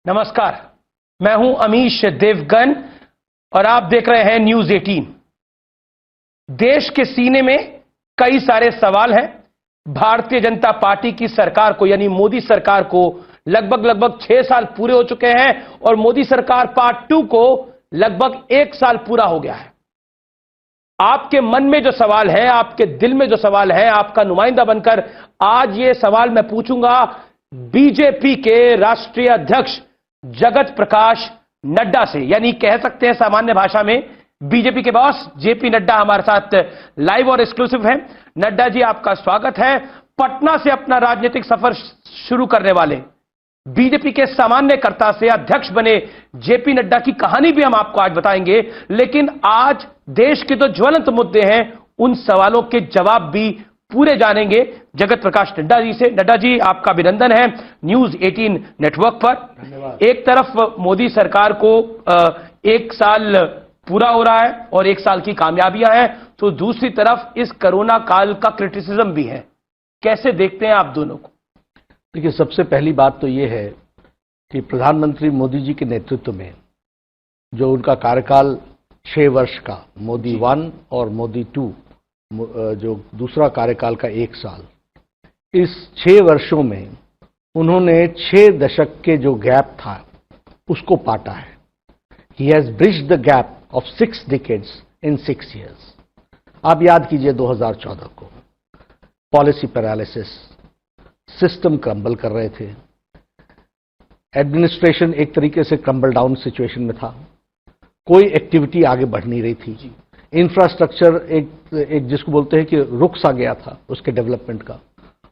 नमस्कार, मैं हूं अमीश देवगन और आप देख रहे हैं न्यूज 18। देश के सीने में कई सारे सवाल हैं। भारतीय जनता पार्टी की सरकार को यानी मोदी सरकार को लगभग 6 साल पूरे हो चुके हैं और मोदी सरकार पार्ट 2 को लगभग 1 साल पूरा हो गया है। आपके मन में जो सवाल है, आपके दिल में जो सवाल है, आपका नुमाइंदा बनकर आज ये सवाल मैं पूछूंगा बीजेपी के राष्ट्रीय अध्यक्ष जगत प्रकाश नड्डा से, यानी कह सकते हैं सामान्य भाषा में बीजेपी के बॉस जेपी नड्डा हमारे साथ लाइव और एक्सक्लूसिव हैं। नड्डा जी, आपका स्वागत है। पटना से अपना राजनीतिक सफर शुरू करने वाले बीजेपी के सामान्यकर्ता से अध्यक्ष बने जेपी नड्डा की कहानी भी हम आपको आज बताएंगे, लेकिन आज देश के जो ज्वलंत मुद्दे हैं उन सवालों के जवाब भी पूरे जानेंगे जगत प्रकाश नड्डा जी से। नड्डा जी, आपका अभिनंदन है न्यूज 18 नेटवर्क पर। एक तरफ मोदी सरकार को 1 साल पूरा हो रहा है और 1 साल की कामयाबियां हैं, तो दूसरी तरफ इस कोरोना काल का क्रिटिसिज्म भी है। कैसे देखते हैं आप दोनों को? देखिए, सबसे पहली बात तो यह है कि प्रधानमंत्री मोदी जी के नेतृत्व में जो उनका कार्यकाल 6 वर्ष का, मोदी 1 और मोदी 2, जो दूसरा कार्यकाल का 1 साल, इस 6 वर्षों में उन्होंने 6 दशक के जो गैप था उसको पाटा है। He has bridged the gap of 6 decades in 6 years। आप याद कीजिए 2014 को पॉलिसी पैरालिसिस, सिस्टम क्रम्बल कर रहे थे, एडमिनिस्ट्रेशन एक तरीके से क्रम्बल डाउन सिचुएशन में था, कोई एक्टिविटी आगे बढ़ नहीं रही थी, इंफ्रास्ट्रक्चर एक जिसको बोलते हैं कि रुक सा गया था उसके डेवलपमेंट का।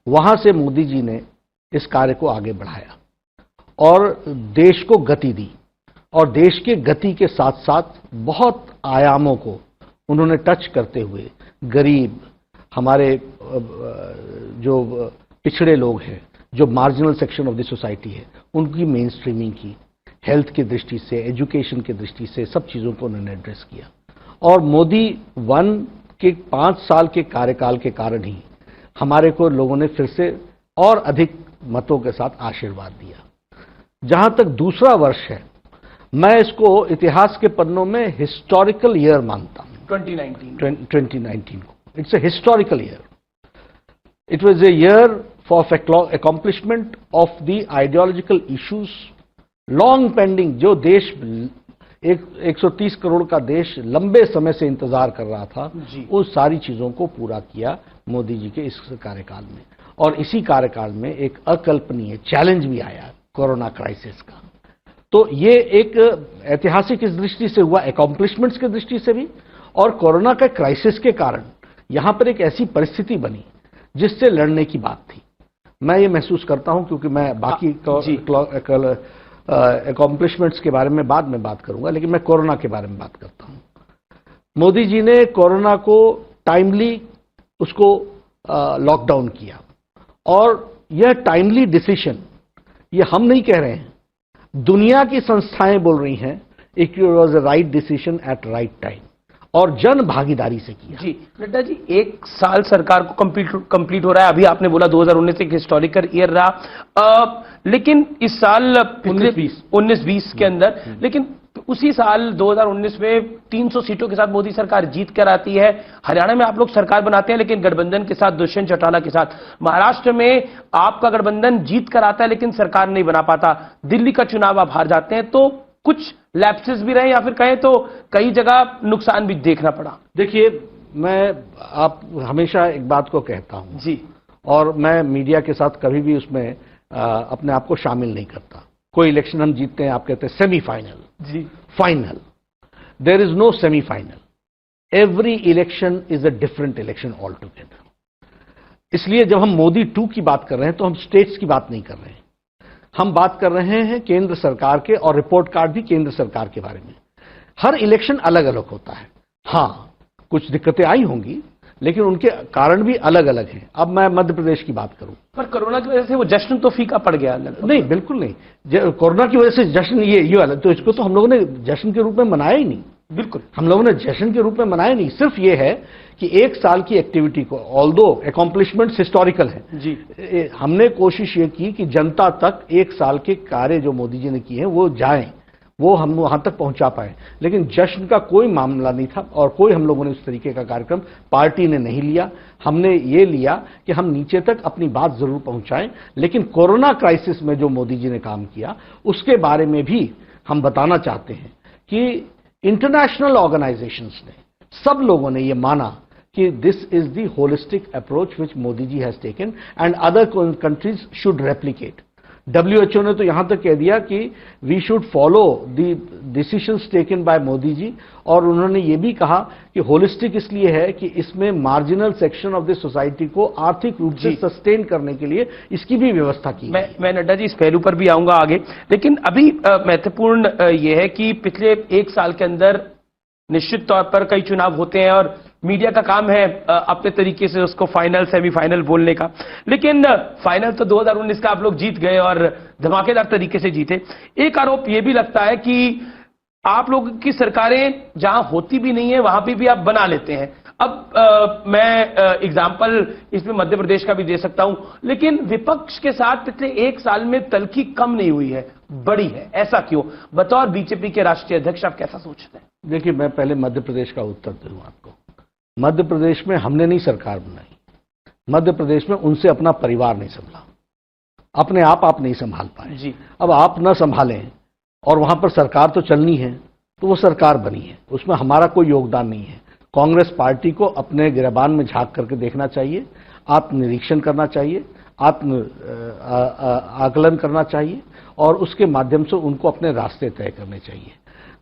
वहां से मोदी जी ने इस कार्य को आगे बढ़ाया और देश को गति दी, और देश के गति के साथ साथ बहुत आयामों को उन्होंने टच करते हुए गरीब, हमारे जो पिछड़े लोग हैं, जो marginal section of the society है, उनकी मेन स्ट्रीमिंग की, हेल्थ की दृष्टि से, एजुकेशन की दृष्टि से, सब चीज़ों को उन्होंने एड्रेस किया। और मोदी 1 के 5 साल के कार्यकाल के कारण ही हमारे को लोगों ने फिर से और अधिक मतों के साथ आशीर्वाद दिया। जहां तक दूसरा वर्ष है, मैं इसको इतिहास के पन्नों में हिस्टोरिकल ईयर मानता हूं। 2019 को it's a historical year. It was a year for accomplishment of the ideological issues long pending, जो देश 130 करोड़ का देश लंबे समय से इंतजार कर रहा था, उन सारी चीजों को पूरा किया मोदी जी के इस कार्यकाल में। और इसी कार्यकाल में एक अकल्पनीय चैलेंज भी आया, कोरोना क्राइसिस का। तो ये एक ऐतिहासिक इस दृष्टि से हुआ, अकॉम्प्लिशमेंट्स की दृष्टि से भी, और कोरोना के क्राइसिस के कारण यहां पर एक ऐसी परिस्थिति बनी जिससे लड़ने की बात थी। मैं ये महसूस करता हूं, क्योंकि मैं बाकी अकॉम्प्लिशमेंट्स के बारे में बाद में बात करूंगा, लेकिन मैं कोरोना के बारे में बात करता हूं। मोदी जी ने कोरोना को टाइमली उसको लॉकडाउन किया, और यह टाइमली डिसीजन, ये हम नहीं कह रहे हैं, दुनिया की संस्थाएं बोल रही हैं, it was a right decision at right time, और जन भागीदारी से किया। जी नड्डा जी, 1 साल सरकार को कंप्लीट हो रहा है। अभी आपने बोला 2019 एक हिस्टोरिकल ईयर रहा, लेकिन इस साल 19-20 के अंदर, लेकिन उसी साल 2019 में 300 सीटों के साथ मोदी सरकार जीत कर आती है। हरियाणा में आप लोग सरकार बनाते हैं, लेकिन गठबंधन के साथ, दुष्यंत चौटाला के साथ। महाराष्ट्र में आपका गठबंधन जीत कर आता है, लेकिन सरकार नहीं बना पाता। दिल्ली का चुनाव आप हार जाते हैं, तो कुछ लैप्सेस भी रहे, या फिर कहें तो कई जगह नुकसान भी देखना पड़ा। देखिए, आप हमेशा एक बात को कहता हूं जी, और मैं मीडिया के साथ कभी भी उसमें अपने आप को शामिल नहीं करता। कोई इलेक्शन हम जीतते हैं, आप कहते हैं सेमीफाइनल, जी final. There is no semifinal. Every election is a different election altogether. इसलिए जब हम मोदी 2 की बात कर रहे हैं तो हम स्टेट्स की बात नहीं कर रहे हैं, हम बात कर रहे हैं केंद्र सरकार के, और रिपोर्ट कार्ड भी केंद्र सरकार के बारे में। हर इलेक्शन अलग अलग होता है। हां, कुछ दिक्कतें आई होंगी, लेकिन उनके कारण भी अलग अलग हैं। अब मैं मध्य प्रदेश की बात करूं, पर कोरोना की वजह से वो जश्न तो फीका पड़ गया। नहीं, बिल्कुल नहीं। कोरोना की वजह से जश्न ये अलग, तो इसको तो हम लोगों ने जश्न के रूप में मनाया ही नहीं। बिल्कुल, हम लोगों ने जश्न के रूप में मनाया नहीं, सिर्फ ये है कि एक साल की एक्टिविटी को, ऑल्दो अकॉम्प्लिशमेंट्स हिस्टोरिकल है जी, हमने कोशिश ये की कि जनता तक एक साल के कार्य जो मोदी जी ने किए हैं वो जाएं, वो हम वहां तक पहुंचा पाए। लेकिन जश्न का कोई मामला नहीं था और कोई हम लोगों ने उस तरीके का कार्यक्रम पार्टी ने नहीं लिया। हमने ये लिया कि हम नीचे तक अपनी बात जरूर पहुंचाएं, लेकिन कोरोना क्राइसिस में जो मोदी जी ने काम किया उसके बारे में भी हम बताना चाहते हैं कि इंटरनेशनल ऑर्गेनाइजेशंस ने, सब लोगों ने ये माना कि this is the holistic approach which Modi ji has taken and other countries should replicate. WHO ने तो यहां तक कह दिया कि we should follow the decisions taken by Modi ji, और उन्होंने ये भी कहा कि होलिस्टिक इसलिए है कि इसमें marginal section of the society को आर्थिक रूप से सस्टेन करने के लिए इसकी भी व्यवस्था की। मैं नड्डा जी इस पहलू पर भी आऊंगा आगे, लेकिन अभी महत्वपूर्ण यह है कि पिछले एक साल के अंदर निश्चित तौर पर कई चुनाव होते हैं और मीडिया का काम है अपने तरीके से उसको फाइनल सेमीफाइनल बोलने का, लेकिन फाइनल तो 2019 का आप लोग जीत गए और धमाकेदार तरीके से जीते। एक आरोप यह भी लगता है कि आप लोगों की सरकारें जहां होती भी नहीं है वहां भी आप बना लेते हैं। अब मैं एग्जाम्पल इसमें मध्य प्रदेश का भी दे सकता हूं, लेकिन विपक्ष के साथ पिछले एक साल में तल्खी कम नहीं हुई है, बड़ी है, ऐसा क्यों? बतौर बीजेपी के राष्ट्रीय अध्यक्ष आप कैसा सोचते हैं? देखिए, मैं पहले मध्य प्रदेश का उत्तर दूं आपको। मध्य प्रदेश में हमने नहीं सरकार बनाई, मध्य प्रदेश में उनसे अपना परिवार नहीं संभाला, अपने आप नहीं संभाल पाए जी। अब आप न संभालें और वहां पर सरकार तो चलनी है, तो वो सरकार बनी है, उसमें हमारा कोई योगदान नहीं है। कांग्रेस पार्टी को अपने गिरबान में झांक करके देखना चाहिए, आत्मनिरीक्षण करना चाहिए, आकलन करना चाहिए और उसके माध्यम से उनको अपने रास्ते तय करने चाहिए।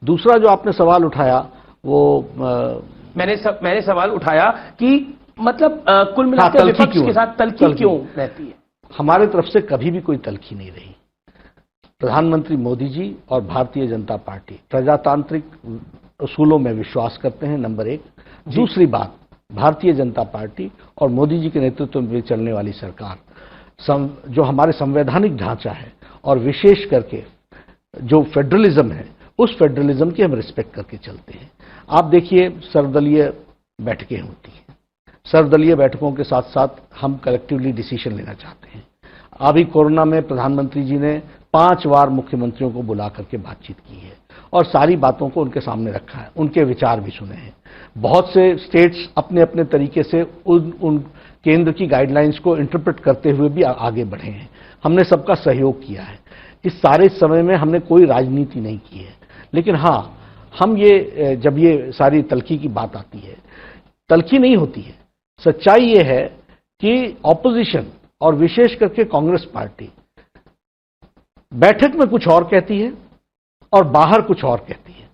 दूसरा जो आपने सवाल उठाया वो मैंने सवाल उठाया कि मतलब कुल मिलाकर विपक्ष के साथ तल्खी क्यों रहती है? हमारे तरफ से कभी भी कोई तल्खी नहीं रही। प्रधानमंत्री मोदी जी और भारतीय जनता पार्टी प्रजातांत्रिक उसूलों में विश्वास करते हैं, नंबर एक। दूसरी बात, भारतीय जनता पार्टी और मोदी जी के नेतृत्व में चलने वाली सरकार जो हमारे संवैधानिक ढांचा है और विशेष करके जो फेडरलिज्म है, उस फेडरलिज्म की हम रिस्पेक्ट करके चलते हैं। आप देखिए, सर्वदलीय बैठकें होती हैं, सर्वदलीय बैठकों के साथ साथ हम कलेक्टिवली डिसीजन लेना चाहते हैं। अभी कोरोना में प्रधानमंत्री जी ने 5 बार मुख्यमंत्रियों को बुला करके बातचीत की है और सारी बातों को उनके सामने रखा है, उनके विचार भी सुने हैं। बहुत से स्टेट्स अपने अपने तरीके से उन केंद्र की गाइडलाइंस को इंटरप्रेट करते हुए भी आगे बढ़े हैं। हमने सबका सहयोग किया है। इस सारे समय में हमने कोई राजनीति नहीं की है, लेकिन हाँ, हम ये जब ये सारी तल्खी की बात आती है, तल्खी नहीं होती है। सच्चाई ये है कि ऑपोजिशन और विशेष करके कांग्रेस पार्टी बैठक में कुछ और कहती है और बाहर कुछ और कहती है।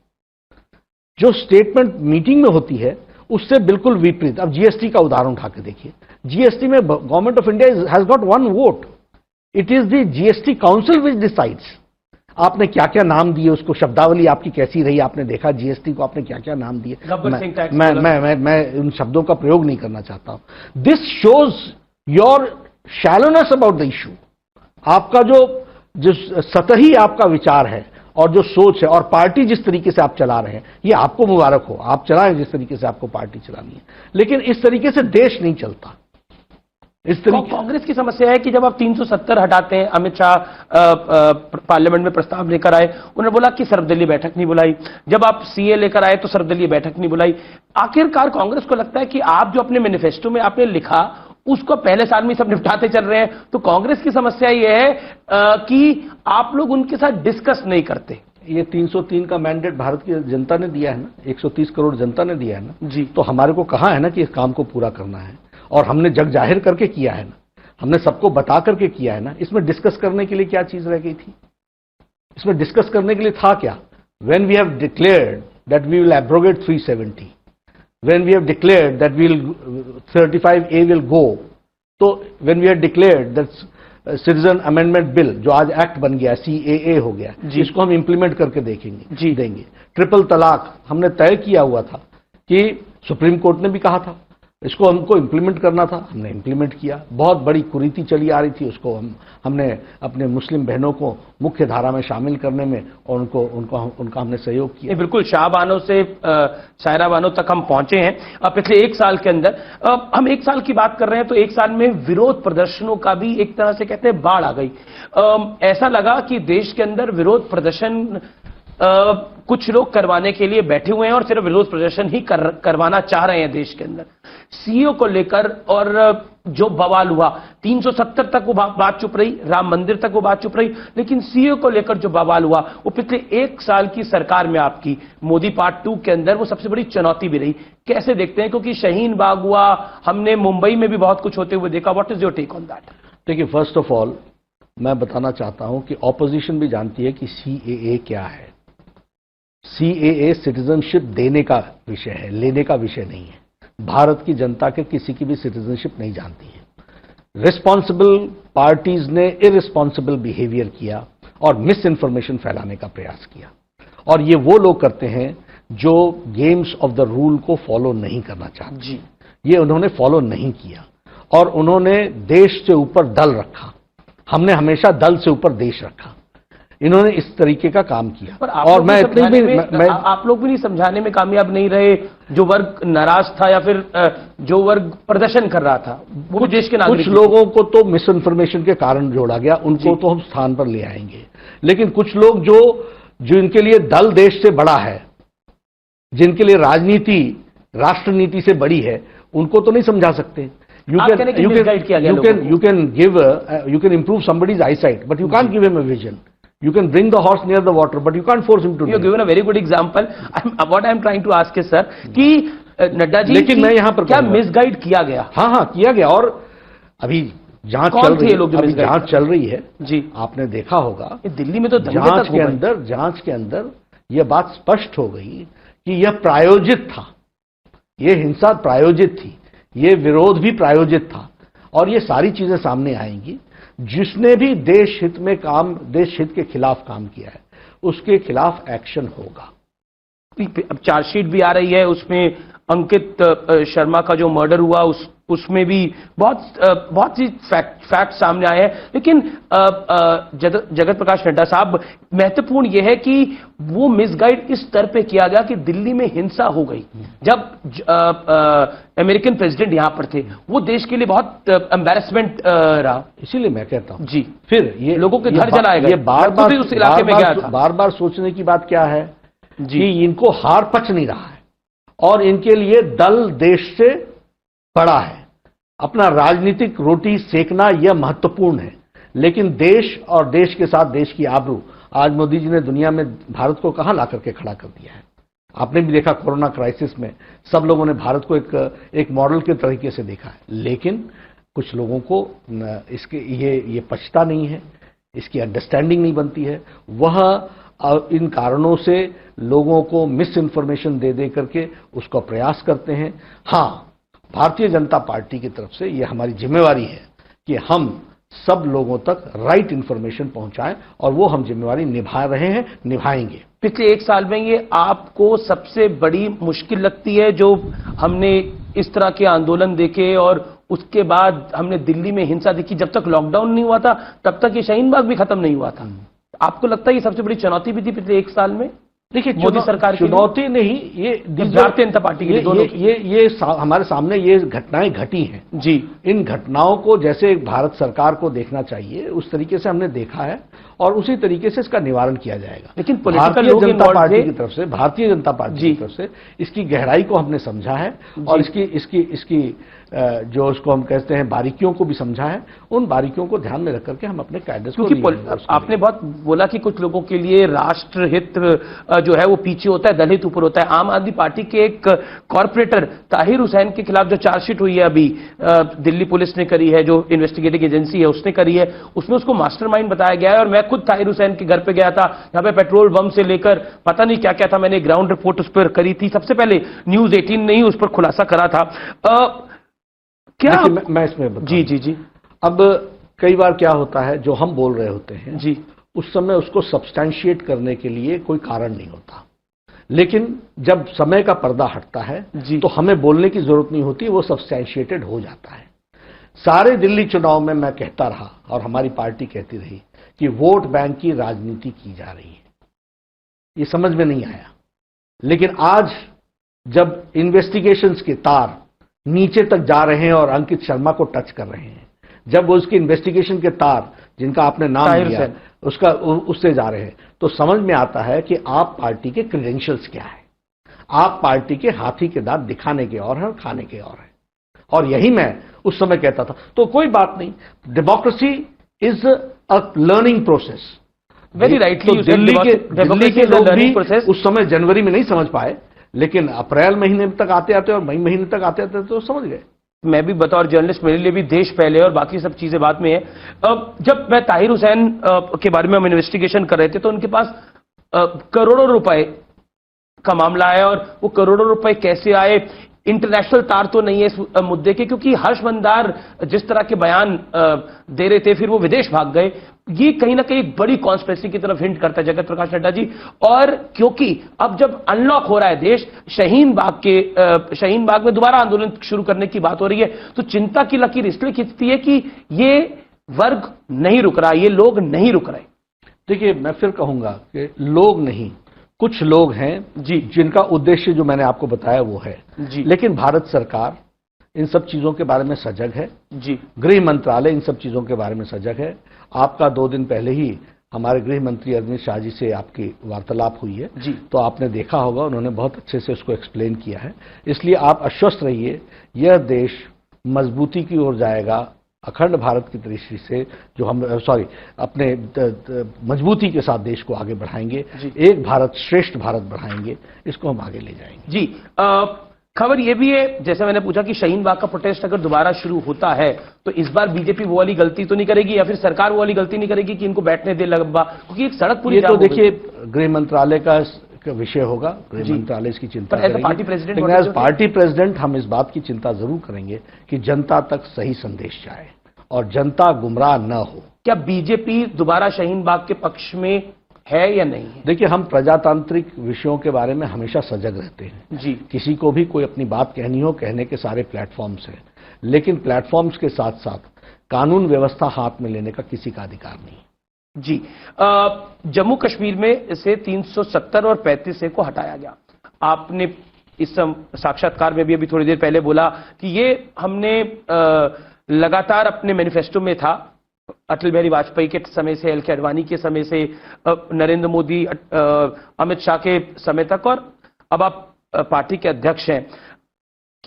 जो स्टेटमेंट मीटिंग में होती है उससे बिल्कुल विपरीत। अब जीएसटी का उदाहरण उठा के देखिए, जीएसटी में government of India has got 1 vote, it is the GST council which decides. आपने क्या क्या नाम दिए उसको, शब्दावली आपकी कैसी रही, आपने देखा जीएसटी को आपने क्या क्या नाम दिए। मैं उन शब्दों का प्रयोग नहीं करना चाहता हूं। This shows your shallowness about the issue. आपका जो सतही आपका विचार है और जो सोच है और पार्टी जिस तरीके से आप चला रहे हैं, ये आपको मुबारक हो, आप चलाएं जिस तरीके से आपको पार्टी चलानी है, लेकिन इस तरीके से देश नहीं चलता। इस तरीके कांग्रेस की समस्या है कि जब आप 370 हटाते हैं, अमित शाह पार्लियामेंट में प्रस्ताव लेकर आए, उन्होंने बोला कि सर्वदलीय बैठक नहीं बुलाई। जब आप सीए लेकर आए तो सर्वदलीय बैठक नहीं बुलाई। आखिरकार कांग्रेस को लगता है कि आप जो अपने मैनिफेस्टो में आपने लिखा उसको पहले साल में सब निपटाते चल रहे हैं, तो कांग्रेस की समस्या यह है कि आप लोग उनके साथ डिस्कस नहीं करते। ये 303 का मैंडेट भारत की जनता ने दिया है ना, 130 करोड़ जनता ने दिया है ना जी, तो हमारे को कहा है ना कि इस काम को पूरा करना है और हमने जग जाहिर करके किया है ना, हमने सबको बता करके किया है ना। इसमें डिस्कस करने के लिए क्या चीज रह गई थी? इसमें डिस्कस करने के लिए था क्या? When we have declared that we will abrogate 370, when we have declared that we will 35A will go, तो when we have declared that citizen amendment bill जो आज एक्ट बन गया, CAA हो गया, इसको हम इंप्लीमेंट करके देंगे। ट्रिपल तलाक हमने तय किया हुआ था कि सुप्रीम कोर्ट ने भी कहा था इसको हमको इम्प्लीमेंट करना था, हमने इम्प्लीमेंट किया। बहुत बड़ी कुरीति चली आ रही थी, उसको हमने अपने मुस्लिम बहनों को मुख्य धारा में शामिल करने में और उनका हमने सहयोग किया। बिल्कुल, शाह बानो से सायरा बानो तक हम पहुंचे हैं। पिछले एक साल के अंदर हम एक साल की बात कर रहे हैं, तो एक साल में विरोध प्रदर्शनों का भी एक तरह से कहते हैं बाढ़ आ गई। ऐसा लगा कि देश के अंदर विरोध प्रदर्शन कुछ लोग करवाने के लिए बैठे हुए हैं और सिर्फ विरोध प्रदर्शन ही करवाना चाह रहे हैं देश के अंदर। सीओ को लेकर और जो बवाल हुआ, 370 तक वो बात चुप रही, राम मंदिर तक वो बात चुप रही, लेकिन सीओ को लेकर जो बवाल हुआ वो पिछले एक साल की सरकार में आपकी मोदी पार्ट 2 के अंदर वो सबसे बड़ी चुनौती भी रही। कैसे देखते हैं, क्योंकि शाहीन बाग हुआ, हमने मुंबई में भी बहुत कुछ होते हुए देखा। What is your take on that? देखिए, फर्स्ट ऑफ ऑल मैं बताना चाहता हूं कि ऑपोजिशन भी जानती है कि सीएए क्या है। सीएए सिटीजनशिप देने का विषय है, लेने का विषय नहीं है। भारत की जनता के किसी की भी सिटीजनशिप नहीं जानती है। रिस्पॉन्सिबल पार्टीज ने इररिस्पॉन्सिबल बिहेवियर किया और मिस इन्फॉर्मेशन फैलाने का प्रयास किया, और ये वो लोग करते हैं जो गेम्स ऑफ द रूल को फॉलो नहीं करना चाहते जी। ये उन्होंने फॉलो नहीं किया और उन्होंने देश से ऊपर दल रखा। हमने हमेशा दल से ऊपर देश रखा। इन्होंने इस तरीके का काम किया। और मैं इतनी भी आप लोग भी नहीं समझाने में कामयाब नहीं रहे, जो वर्ग नाराज था या फिर जो वर्ग प्रदर्शन कर रहा था, वो देश के नागरिक। कुछ लोगों को तो मिस इन्फॉर्मेशन के कारण जोड़ा गया, उनको तो हम स्थान पर ले आएंगे, लेकिन कुछ लोग जो इनके लिए दल देश से बड़ा है, जिनके लिए राजनीति राष्ट्रनीति से बड़ी है, उनको तो नहीं समझा सकते। You can improve somebody's eyesight, but you can't give him a vision. You can bring the horse near the water, but you can't force him to. You have given a very good example. What I am trying to ask is, sir, कि नड्डा जी, लेकिन मैं यहाँ पर क्या misguide किया गया? हाँ, किया गया। और अभी जांच चल रही है, अभी जांच चल रही है जी। आपने देखा होगा दिल्ली में तो जांच के अंदर यह बात स्पष्ट हो गई कि यह प्रायोजित था, यह हिंसा प्रायोजित थी, ये विरोध भी प्रायोजित था, और ये सारी चीजें सामने आएंगी। जिसने भी देश हित के खिलाफ काम किया है, उसके खिलाफ एक्शन होगा। अब चार्जशीट भी आ रही है, उसमें अंकित शर्मा का जो मर्डर हुआ उसमें भी बहुत सी फैक्ट सामने आए हैं। लेकिन जगत प्रकाश नड्डा साहब, महत्वपूर्ण यह है कि वो मिसगाइड इस स्तर पे किया गया कि दिल्ली में हिंसा हो गई। जब अमेरिकन प्रेसिडेंट यहां पर थे, वो देश के लिए बहुत एम्बैरेसमेंट रहा। इसीलिए मैं कहता हूं जी, फिर ये लोगों के घर जलाए गए। ये बार-बार उस इलाके में गया था। बार-बार सोचने की बात क्या है जी, कि इनको हार पच नहीं रहा है और इनके लिए दल देश से बड़ा है। अपना राजनीतिक रोटी सेकना यह महत्वपूर्ण है, लेकिन देश और देश के साथ देश की आबरू, आज मोदी जी ने दुनिया में भारत को कहां ला करके खड़ा कर दिया है। आपने भी देखा, कोरोना क्राइसिस में सब लोगों ने भारत को एक मॉडल के तरीके से देखा है, लेकिन कुछ लोगों को इसके ये पछता नहीं है, इसकी अंडरस्टैंडिंग नहीं बनती है। वह इन कारणों से लोगों को मिस इन्फॉर्मेशन दे करके उसका प्रयास करते हैं। हाँ, भारतीय जनता पार्टी की तरफ से यह हमारी जिम्मेवारी है कि हम सब लोगों तक राइट इंफॉर्मेशन पहुंचाएं, और वो हम जिम्मेवारी निभा रहे हैं, निभाएंगे। पिछले एक साल में ये आपको सबसे बड़ी मुश्किल लगती है, जो हमने इस तरह के आंदोलन देखे और उसके बाद हमने दिल्ली में हिंसा देखी, जब तक लॉकडाउन नहीं हुआ था तब तक ये शाहीन बाग भी खत्म नहीं हुआ था। आपको लगता है ये सबसे बड़ी चुनौती भी थी पिछले एक साल में? देखिए, मोदी सरकार की चुनौती नहीं, ये भारतीय जनता पार्टी की दोनों ये हमारे सामने ये घटनाएं घटी हैं जी। इन घटनाओं को जैसे भारत सरकार को देखना चाहिए, उस तरीके से हमने देखा है और उसी तरीके से इसका निवारण किया जाएगा। लेकिन भारतीय जनता पार्टी की तरफ से, भारतीय जनता पार्टी की तरफ से इसकी गहराई को हमने समझा है और इसकी जो उसको हम कहते हैं बारीकियों को भी समझा है। उन बारीकियों को ध्यान में रख करके हम अपने कैडर्स को, क्योंकि आपने बहुत बोला कि कुछ लोगों के लिए राष्ट्रहित जो है वो पीछे होता है, दलित ऊपर होता है। आम आदमी पार्टी के एक कॉर्पोरेटर ताहिर हुसैन के खिलाफ जो चार्जशीट हुई है अभी दिल्ली पुलिस ने करी है, जो इन्वेस्टिगेटिंग एजेंसी है उसने करी है, उसमें उसको मास्टरमाइंड बताया गया है। और मैं खुद ताहिर हुसैन के घर पे गया था, यहाँ पे पेट्रोल बम से लेकर पता नहीं क्या क्या था, मैंने ग्राउंड रिपोर्ट उस पर करी थी। सबसे पहले न्यूज 18 ने ही उस पर खुलासा करा था। क्या मैं इसमें बताऊं? जी। अब कई बार क्या होता है, जो हम बोल रहे होते हैं जी, उस समय उसको सब्सटैंशिएट करने के लिए कोई कारण नहीं होता। लेकिन जब समय का पर्दा हटता है तो हमें बोलने की जरूरत नहीं होती, वो सब्सटैंशिएटेड हो जाता है। सारे दिल्ली चुनाव में मैं कहता रहा और हमारी पार्टी कहती रही कि वोट बैंक की राजनीति की जा रही है। ये समझ में नहीं आया, लेकिन आज जब इन्वेस्टिगेशंस के तार नीचे तक जा रहे हैं और अंकित शर्मा को टच कर रहे हैं, जब वो उसकी इन्वेस्टिगेशन के तार जिनका आपने नाम लिया उससे जा रहे हैं, तो समझ में आता है कि आप पार्टी के क्रेडेंशियल्स क्या है। आप पार्टी के हाथी के दांत दिखाने के और है और खाने के और है, और यही मैं उस समय कहता था। तो कोई बात नहीं, democracy is a learning process. Very rightly, Delhi के लोग भी उस समय जनवरी में नहीं समझ पाए, लेकिन अप्रैल महीने तक आते आते और मई महीने तक आते आते तो समझ गए। मैं भी बतौर जर्नलिस्ट, मेरे लिए भी देश पहले और बाकी सब चीजें बाद में है। जब मैं ताहिर हुसैन के बारे में हम इन्वेस्टिगेशन कर रहे थे तो उनके पास करोड़ों रुपए का मामला है, और वो करोड़ों रुपए कैसे आए, इंटरनेशनल तार तो नहीं है इस मुद्दे के, क्योंकि हर्ष मंदार जिस तरह के बयान दे रहे थे फिर वो विदेश भाग गए। ये कहीं ना कहीं एक बड़ी कॉन्स्पिरेसी की तरफ हिंट करता है जगत प्रकाश नड्डा जी। और क्योंकि अब जब अनलॉक हो रहा है देश, शाहीन बाग में दोबारा आंदोलन शुरू करने की बात हो रही है, तो चिंता की लकीर इसलिए खिंचती है कि ये वर्ग नहीं रुक रहा, ये लोग नहीं रुक रहे। देखिए, मैं फिर कहूंगा कि लोग नहीं, कुछ लोग हैं जी जिनका उद्देश्य जो मैंने आपको बताया वो है जी। लेकिन भारत सरकार इन सब चीजों के बारे में सजग है जी। गृह मंत्रालय इन सब चीजों के बारे में सजग है। आपका 2 दिन पहले ही हमारे गृह मंत्री अमित शाह जी से आपकी वार्तालाप हुई है जी। तो आपने देखा होगा, उन्होंने बहुत अच्छे से उसको एक्सप्लेन किया है। इसलिए आप आश्वस्त रहिए, यह देश मजबूती की ओर जाएगा, अखंड भारत की दृष्टि से जो हम अपने मजबूती के साथ देश को आगे बढ़ाएंगे, एक भारत श्रेष्ठ भारत बढ़ाएंगे, इसको हम आगे ले जाएंगे। जी। खबर यह भी है, जैसे मैंने पूछा कि शाहीन बाग का प्रोटेस्ट अगर दोबारा शुरू होता है तो इस बार बीजेपी वो वाली गलती तो नहीं करेगी, या फिर सरकार वो वाली गलती नहीं करेगी कि इनको बैठने दे लंबा, क्योंकि एक सड़क पूरी तो देखिए गृह मंत्रालय का विषय होगा, गृह मंत्रालय इसकी चिंता करेगी। पार्टी प्रेसिडेंट हम इस बात की चिंता जरूर करेंगे कि जनता तक सही संदेश जाए और जनता गुमराह न हो। क्या बीजेपी दोबारा शाहीन बाग के पक्ष में है या नहीं है? देखिए, हम प्रजातांत्रिक विषयों के बारे में हमेशा सजग रहते हैं जी। किसी को भी कोई अपनी बात कहनी हो, कहने के सारे प्लेटफॉर्म्स हैं, लेकिन प्लेटफॉर्म्स के साथ साथ कानून व्यवस्था हाथ में लेने का किसी का अधिकार नहीं है। जी। जम्मू कश्मीर में से 370 और 35A को हटाया गया। आपने इस साक्षात्कार में भी अभी थोड़ी देर पहले बोला कि ये हमने लगातार अपने मैनिफेस्टो में था, अटल बिहारी वाजपेयी के समय से, एल के अडवाणी के समय से, नरेंद्र मोदी, अमित शाह के समय तक, और अब आप पार्टी के अध्यक्ष हैं।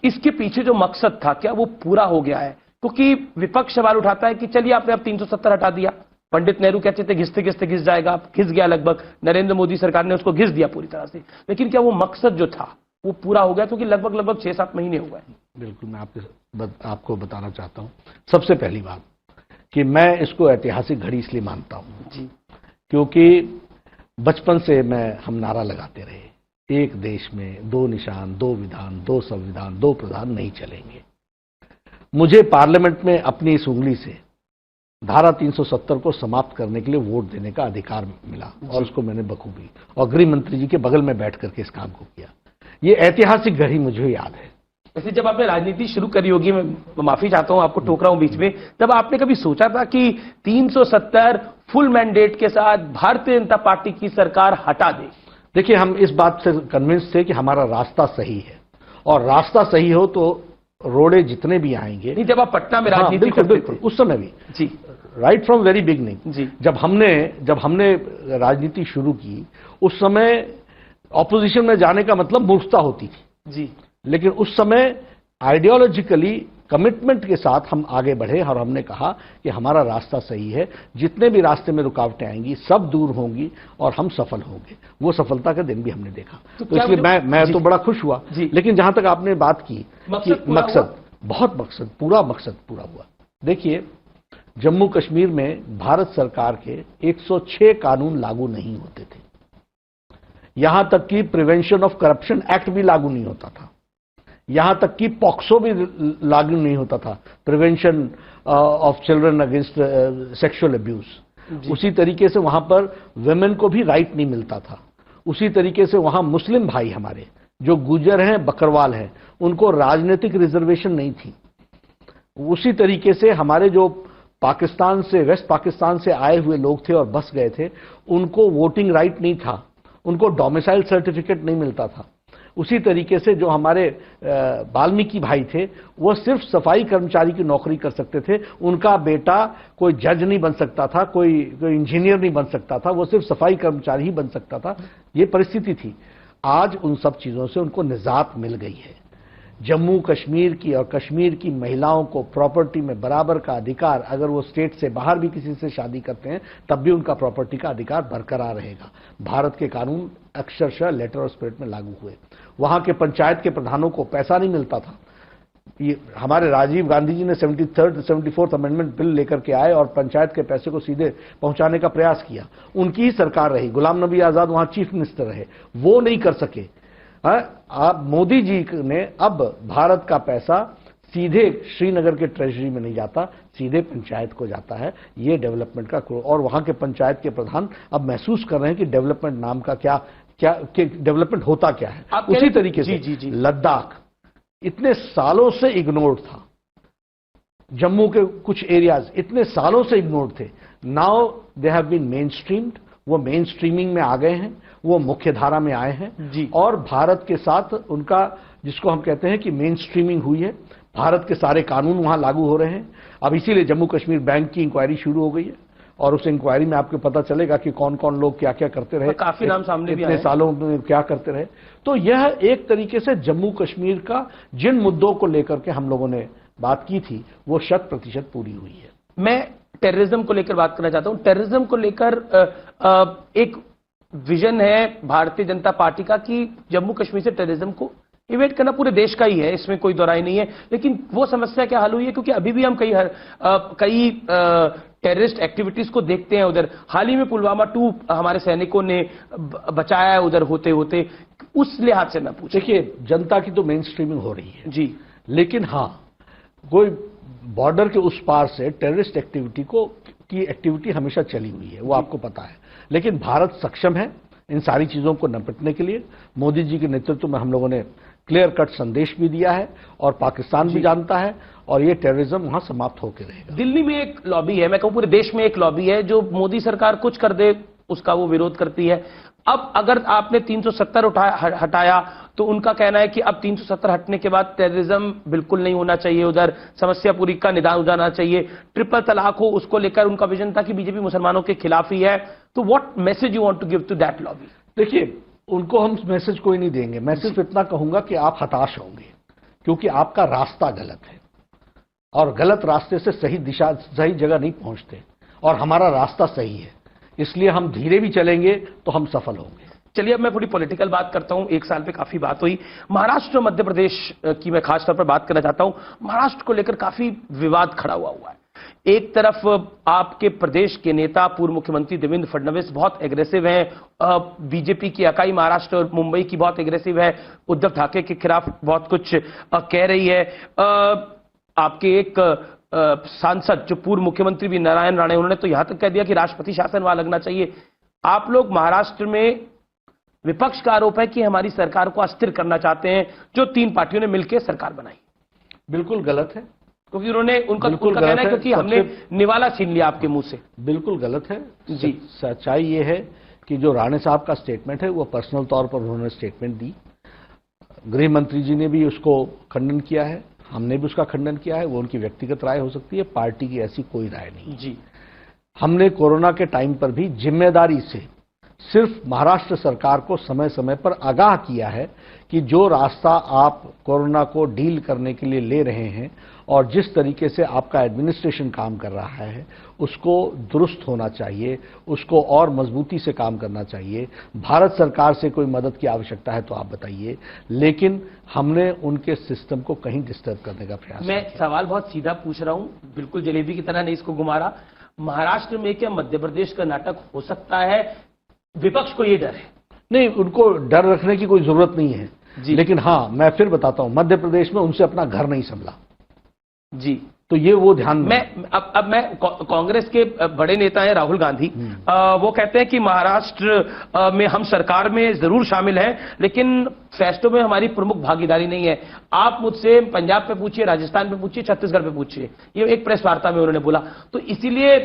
इसके पीछे जो मकसद था क्या वो पूरा हो गया है? क्योंकि विपक्ष सवाल उठाता है कि चलिए आपने अब 370 हटा दिया, पंडित नेहरू कहते थे घिसते घिसते घिस जाएगा, घिस गया लगभग, नरेंद्र मोदी सरकार ने उसको घिस दिया पूरी तरह से, लेकिन क्या वो मकसद जो था वो पूरा हो गया? क्योंकि लगभग 6-7 महीने हुए हैं। बिल्कुल, मैं आपको बताना चाहता हूं सबसे पहली बात कि मैं इसको ऐतिहासिक घड़ी इसलिए मानता हूं जी, क्योंकि बचपन से हम नारा लगाते रहे, एक देश में 2 निशान, 2 विधान, 2 संविधान, 2 प्रधान नहीं चलेंगे। मुझे पार्लियामेंट में अपनी इस उंगली से धारा 370 को समाप्त करने के लिए वोट देने का अधिकार मिला और उसको मैंने बखूबी और गृह मंत्री जी के बगल में बैठ करके इस काम को किया। ये ऐतिहासिक घड़ी मुझे याद है। वैसे जब आपने राजनीति शुरू करी होगी, मैं माफी चाहता हूं आपको टोक रहा हूं बीच में, तब आपने कभी सोचा था कि 370 फुल मैंडेट के साथ भारतीय जनता पार्टी की सरकार हटा दे? देखिए, हम इस बात से कन्विंस थे कि हमारा रास्ता सही है, और रास्ता सही हो तो रोड़े जितने भी आएंगे। नहीं, जब आप पटना में राजनीति करते थे उस समय भी जी, राइट फ्रॉम वेरी बिगनिंग जी, जब हमने राजनीति शुरू की, उस समय ऑपोजिशन में जाने का मतलब मूर्खता होती थी जी, लेकिन उस समय आइडियोलॉजिकली कमिटमेंट के साथ हम आगे बढ़े और हमने कहा कि हमारा रास्ता सही है, जितने भी रास्ते में रुकावटें आएंगी सब दूर होंगी और हम सफल होंगे। वो सफलता का दिन भी हमने देखा। तो इसलिए मैं तो बड़ा खुश हुआ। लेकिन जहां तक आपने बात की मकसद पूरा मकसद पूरा हुआ। देखिए, जम्मू कश्मीर में भारत सरकार के 106 कानून लागू नहीं होते थे, यहां तक कि प्रिवेंशन ऑफ करप्शन एक्ट भी लागू नहीं होता था, यहां तक कि पॉक्सो भी लागू नहीं होता था, prevention of children against sexual abuse. उसी तरीके से वहां पर वुमेन को भी राइट नहीं मिलता था। उसी तरीके से वहां मुस्लिम भाई हमारे जो गुजर हैं, बकरवाल हैं, उनको राजनीतिक रिजर्वेशन नहीं थी। उसी तरीके से हमारे जो पाकिस्तान से, वेस्ट पाकिस्तान से आए हुए लोग थे और बस गए थे, उनको वोटिंग राइट नहीं था, उनको डोमिसाइल सर्टिफिकेट नहीं मिलता था। उसी तरीके से जो हमारे वाल्मीकि भाई थे, वो सिर्फ सफाई कर्मचारी की नौकरी कर सकते थे, उनका बेटा कोई जज नहीं बन सकता था, कोई इंजीनियर नहीं बन सकता था, वो सिर्फ सफाई कर्मचारी ही बन सकता था। ये परिस्थिति थी। आज उन सब चीजों से उनको निजात मिल गई है। जम्मू कश्मीर की और कश्मीर की महिलाओं को प्रॉपर्टी में बराबर का अधिकार, अगर वो स्टेट से बाहर भी किसी से शादी करते हैं तब भी उनका प्रॉपर्टी का अधिकार बरकरार रहेगा। भारत के कानून अक्षरशः लेटर और स्पिरिट में लागू हुए। वहां के पंचायत के प्रधानों को पैसा नहीं मिलता था। ये हमारे राजीव गांधी जी ने 74th अमेंडमेंट बिल लेकर के आए और पंचायत के पैसे को सीधे पहुंचाने का प्रयास किया। उनकी ही सरकार रही, गुलाम नबी आजाद वहां चीफ मिनिस्टर रहे, वो नहीं कर सके। आप मोदी जी ने अब भारत का पैसा सीधे श्रीनगर के ट्रेजरी में नहीं जाता, सीधे पंचायत को जाता है। ये डेवलपमेंट का और वहां के पंचायत के प्रधान अब महसूस कर रहे हैं कि डेवलपमेंट नाम का क्या डेवलपमेंट होता क्या है। उसी तरीके से लद्दाख इतने सालों से इग्नोर्ड था, जम्मू के कुछ एरियाज इतने सालों से इग्नोर्ड थे। Now they have been mainstreamed, वो मेन स्ट्रीमिंग में आ गए हैं, वो मुख्य धारा में आए हैं और भारत के साथ उनका, जिसको हम कहते हैं कि मेन स्ट्रीमिंग हुई है, भारत के सारे कानून वहां लागू हो रहे हैं। अब इसीलिए जम्मू कश्मीर बैंक की इंक्वायरी शुरू हो गई है और उस इंक्वायरी में आपको पता चलेगा कि कौन कौन लोग क्या क्या करते रहे, काफी नाम सामने भी इतने सालों में क्या करते रहे। तो यह एक तरीके से जम्मू कश्मीर का जिन मुद्दों को लेकर के हम लोगों ने बात की थी वो 100% पूरी हुई है। मैं टेररिज्म को लेकर बात करना चाहता हूं। टेररिज्म को लेकर एक विजन है भारतीय जनता पार्टी का कि जम्मू कश्मीर से टेररिज्म को इवेट करना पूरे देश का ही है, इसमें कोई दोराई नहीं है। लेकिन वो समस्या क्या हल हुई है? क्योंकि अभी भी हम कई टेररिस्ट एक्टिविटीज को देखते हैं उधर। हाल ही में पुलवामा 2 हमारे सैनिकों ने बचाया है उधर होते होते। उस लिहाज से मैं पूछ, देखिए जनता की तो मेन स्ट्रीमिंग हो रही है जी, लेकिन हां कोई बॉर्डर के उस पार से टेररिस्ट की एक्टिविटी हमेशा चली हुई है, वो आपको पता है। लेकिन भारत सक्षम है इन सारी चीजों को निपटने के लिए। मोदी जी के नेतृत्व में हम लोगों ने क्लियर कट संदेश भी दिया है और पाकिस्तान भी जानता है और ये टेररिज्म वहां समाप्त होकर रहेगा। दिल्ली में एक लॉबी है, मैं कहूं पूरे देश में एक लॉबी है, जो मोदी सरकार कुछ कर दे उसका वो विरोध करती है। अब अगर आपने 370 हटाया तो उनका कहना है कि अब 370 हटने के बाद टेररिज्म बिल्कुल नहीं होना चाहिए, उधर समस्या पूरी का निदान हो जाना चाहिए। ट्रिपल तलाक हो, उसको लेकर उनका विजन था कि बीजेपी मुसलमानों के खिलाफ ही है। तो what message you want to give to that lobby? देखिए उनको हम मैसेज कोई नहीं देंगे, मैं सिर्फ इतना कहूंगा कि आप हताश होंगे क्योंकि आपका रास्ता गलत है और गलत रास्ते से सही जगह नहीं पहुंचते और हमारा रास्ता सही है, इसलिए हम धीरे भी चलेंगे तो हम सफल होंगे। चलिए अब मैं थोड़ी पॉलिटिकल बात करता हूं। एक साल पे काफी बात हुई महाराष्ट्र और मध्य प्रदेश की, मैं खासतौर पर बात करना चाहता हूं। महाराष्ट्र को लेकर काफी विवाद खड़ा हुआ है। एक तरफ आपके प्रदेश के नेता पूर्व मुख्यमंत्री देवेंद्र फडणवीस बहुत एग्रेसिव हैं, बीजेपी की इकाई महाराष्ट्र और मुंबई की बहुत एग्रेसिव है, उद्धव ठाकरे के खिलाफ बहुत कुछ कह रही है। आपके एक सांसद जो पूर्व मुख्यमंत्री भी नारायण राणे, उन्होंने तो यहां तक कह दिया कि राष्ट्रपति शासन वहां लगना चाहिए। आप लोग महाराष्ट्र में, विपक्ष का आरोप है कि हमारी सरकार को अस्थिर करना चाहते हैं, जो 3 पार्टियों ने मिलकर सरकार बनाई। बिल्कुल गलत है, क्योंकि उनका कहना है क्योंकि हमने निवाला छीन लिया आपके मुंह से। बिल्कुल गलत है जी। सच्चाई ये है कि जो राणे साहब का स्टेटमेंट है वो पर्सनल तौर पर उन्होंने स्टेटमेंट दी, गृह मंत्री जी ने भी उसको खंडन किया है, हमने भी उसका खंडन किया है। वो उनकी व्यक्तिगत राय हो सकती है, पार्टी की ऐसी कोई राय नहीं जी। हमने कोरोना के टाइम पर भी जिम्मेदारी से सिर्फ महाराष्ट्र सरकार को समय समय पर आगाह किया है कि जो रास्ता आप कोरोना को डील करने के लिए ले रहे हैं और जिस तरीके से आपका एडमिनिस्ट्रेशन काम कर रहा है उसको दुरुस्त होना चाहिए, उसको और मजबूती से काम करना चाहिए। भारत सरकार से कोई मदद की आवश्यकता है तो आप बताइए, लेकिन हमने उनके सिस्टम को कहीं डिस्टर्ब करने का प्रयास मैं सवाल बहुत सीधा पूछ रहा हूं, बिल्कुल जलेबी की तरह नहीं इसको घुमा रहा। महाराष्ट्र में क्या मध्य प्रदेश का नाटक हो सकता है? विपक्ष को ये डर है? नहीं, उनको डर रखने की कोई जरूरत नहीं है, लेकिन हां मैं फिर बताता हूं, मध्य प्रदेश में उनसे अपना घर नहीं संभला जी। तो ये वो ध्यान में अब मैं कांग्रेस के बड़े नेता हैं राहुल गांधी, वो कहते हैं कि महाराष्ट्र में हम सरकार में जरूर शामिल हैं, लेकिन फैसलों में हमारी प्रमुख भागीदारी नहीं है। आप मुझसे पंजाब पे पूछिए, राजस्थान पे पूछिए, छत्तीसगढ़ पे पूछिए, ये एक प्रेस वार्ता में उन्होंने बोला। तो इसीलिए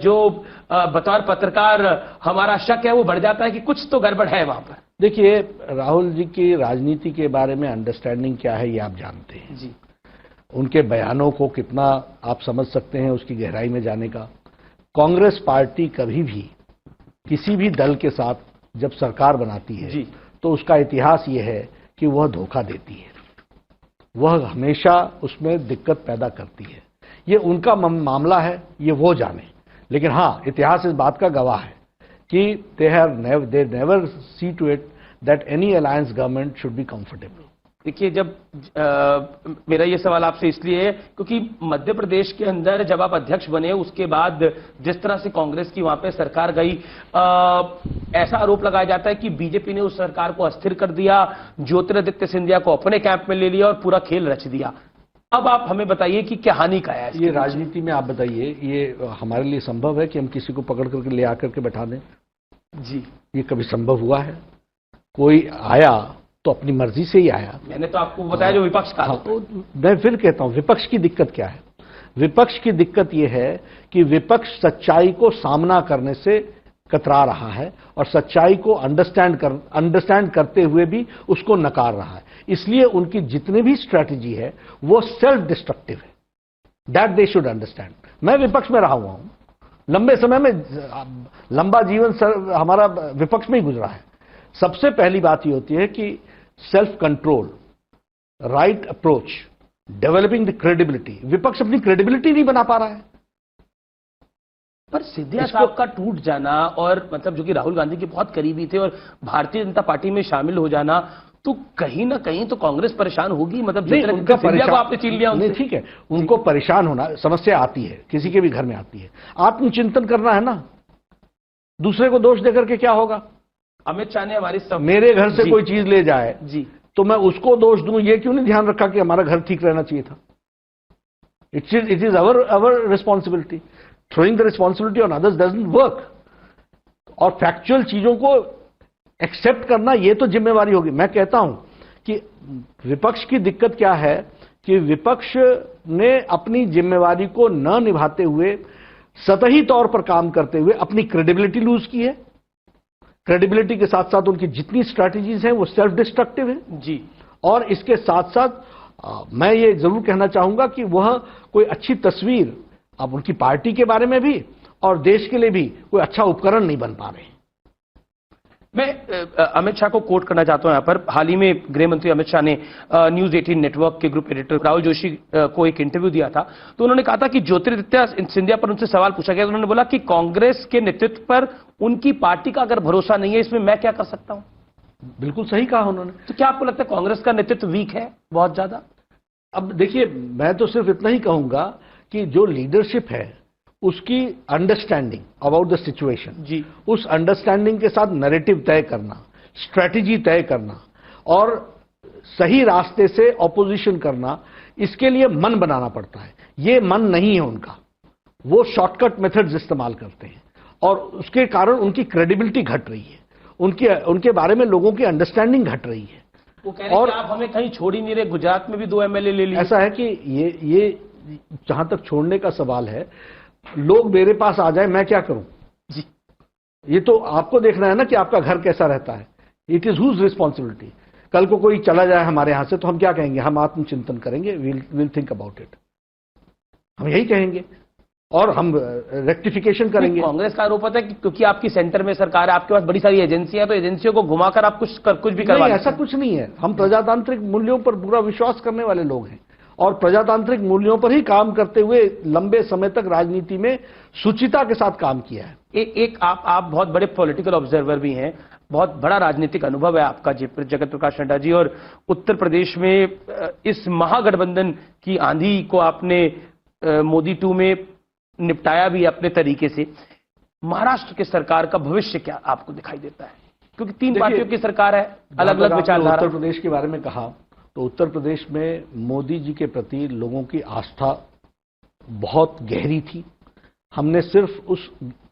जो बतौर पत्रकार हमारा शक है वो बढ़ जाता है कि कुछ तो गड़बड़ है वहां पर। देखिए, राहुल जी की राजनीति के बारे में अंडरस्टैंडिंग क्या है ये आप जानते हैं जी। उनके बयानों को कितना आप समझ सकते हैं, उसकी गहराई में जाने का। कांग्रेस पार्टी कभी भी किसी भी दल के साथ जब सरकार बनाती है जी। तो उसका इतिहास ये है कि वह धोखा देती है, वह हमेशा उसमें दिक्कत पैदा करती है। ये उनका मामला है, ये वो जाने। लेकिन हाँ, इतिहास इस बात का गवाह है कि they never see to it that any alliance government should be comfortable. देखिए, जब मेरा ये सवाल आपसे इसलिए है क्योंकि मध्य प्रदेश के अंदर जब आप अध्यक्ष बने उसके बाद जिस तरह से कांग्रेस की वहां पे सरकार गई, ऐसा आरोप लगाया जाता है कि बीजेपी ने उस सरकार को अस्थिर कर दिया, ज्योतिरादित्य सिंधिया को अपने कैंप में ले लिया और पूरा खेल रच दिया। अब आप हमें बताइए कि क्या हानि का है ये राजनीति में। आप बताइए, ये हमारे लिए संभव है कि हम किसी को पकड़ करके ले आकर के बैठा दें? जी। ये कभी संभव हुआ है? कोई आया तो अपनी मर्जी से ही आया। मैंने तो आपको बताया जो विपक्ष का। तो मैं फिर कहता हूं, विपक्ष की दिक्कत क्या है? विपक्ष की दिक्कत यह है कि विपक्ष सच्चाई को सामना करने से कतरा रहा है और सच्चाई को अंडरस्टैंड करते हुए भी उसको नकार रहा है। इसलिए उनकी जितनी भी स्ट्रैटेजी है वो सेल्फ डिस्ट्रक्टिव है। That they should understand. मैं विपक्ष में रहा हुआ हूं, लंबे समय में लंबा जीवन हमारा विपक्ष में ही गुजरा है। सबसे पहली बात यह होती है कि self control, right approach, developing the credibility. विपक्ष अपनी क्रेडिबिलिटी नहीं बना पा रहा है। पर सिंधिया साहब का टूट जाना और मतलब जो कि राहुल गांधी के बहुत करीबी थे और भारतीय जनता पार्टी में शामिल हो जाना, तो कहीं ना कहीं तो कांग्रेस परेशान होगी। मतलब उनका सिंधिया को आपने छीन लिया उनसे। ठीक है, उनको परेशान होना समस्या आती है, किसी के भी घर में आती है। आत्मचिंतन करना है ना, दूसरे को दोष देकर के क्या होगा? अमित शाह ने हमारी मेरे घर से कोई चीज ले जाए जी तो मैं उसको दोष दूं, ये क्यों नहीं ध्यान रखा कि हमारा घर ठीक रहना चाहिए था? It is our responsibility. Throwing the responsibility on others doesn't work. और फैक्चुअल चीजों को एक्सेप्ट करना ये तो जिम्मेवारी होगी। मैं कहता हूं कि विपक्ष की दिक्कत क्या है कि विपक्ष ने अपनी जिम्मेवारी को न निभाते हुए सतही तौर पर काम करते हुए अपनी क्रेडिबिलिटी लूज की है। क्रेडिबिलिटी के साथ साथ उनकी जितनी स्ट्रैटेजीज हैं वो सेल्फ डिस्ट्रक्टिव है जी। और इसके साथ साथ मैं ये जरूर कहना चाहूंगा कि वह कोई अच्छी तस्वीर अब उनकी पार्टी के बारे में भी और देश के लिए भी कोई अच्छा उपकरण नहीं बन पा रहे हैं। मैं अमित शाह को कोट करना चाहता हूं यहां पर। हाल ही में गृह मंत्री अमित शाह ने न्यूज 18 नेटवर्क के ग्रुप एडिटर राहुल जोशी को एक इंटरव्यू दिया था, तो उन्होंने कहा था कि ज्योतिरादित्य सिंधिया पर उनसे सवाल पूछा गया तो उन्होंने बोला कि कांग्रेस के नेतृत्व पर उनकी पार्टी का अगर भरोसा नहीं है, इसमें मैं क्या कर सकता हूं? बिल्कुल सही कहा उन्होंने। तो क्या आपको लगता है कांग्रेस का नेतृत्व वीक है बहुत ज्यादा? अब देखिए, मैं तो सिर्फ इतना ही कहूंगा कि जो लीडरशिप है उसकी अंडरस्टैंडिंग अबाउट द सिचुएशन जी, उस अंडरस्टैंडिंग के साथ नैरेटिव तय करना, स्ट्रैटेजी तय करना और सही रास्ते से ऑपोजिशन करना, इसके लिए मन बनाना पड़ता है। ये मन नहीं है उनका, वो शॉर्टकट मेथड्स इस्तेमाल करते हैं और उसके कारण उनकी क्रेडिबिलिटी घट रही है, उनके बारे में लोगों की अंडरस्टैंडिंग घट रही है। वो कह रहे हैं कि आप हमें कहीं छोड़ ही नहीं रहे, गुजरात में भी 2 एमएलए ले लिए। ऐसा है कि ये जहां तक छोड़ने का सवाल है, लोग मेरे पास आ जाए मैं क्या करूं जी? ये तो आपको देखना है ना कि आपका घर कैसा रहता है। It is whose responsibility. कल को कोई चला जाए हमारे यहां से तो हम क्या कहेंगे? हम आत्मचिंतन करेंगे, विल थिंक अबाउट इट, हम यही कहेंगे और हम रेक्टिफिकेशन करेंगे। कांग्रेस का आरोप है कि क्योंकि आपकी सेंटर में सरकार है, आपके पास बड़ी सारी एजेंसियां, तो एजेंसियों को घुमाकर आप कुछ भी करवा। ऐसा कुछ नहीं है। हम प्रजातांत्रिक मूल्यों पर पूरा विश्वास करने वाले लोग हैं और प्रजातांत्रिक मूल्यों पर ही काम करते हुए लंबे समय तक राजनीति में शुचिता के साथ काम किया है। एक आप बहुत बड़े पॉलिटिकल ऑब्जर्वर भी हैं, बहुत बड़ा राजनीतिक अनुभव है आपका जगत प्रकाश नड्डा जी, और उत्तर प्रदेश में इस महागठबंधन की आंधी को आपने मोदी 2 में निपटाया भी अपने तरीके से। महाराष्ट्र की सरकार का भविष्य क्या आपको दिखाई देता है? क्योंकि 3 पार्टियों की सरकार है, अलग अलग विचारधारा। उत्तर प्रदेश के बारे में कहा तो उत्तर प्रदेश में मोदी जी के प्रति लोगों की आस्था बहुत गहरी थी। हमने सिर्फ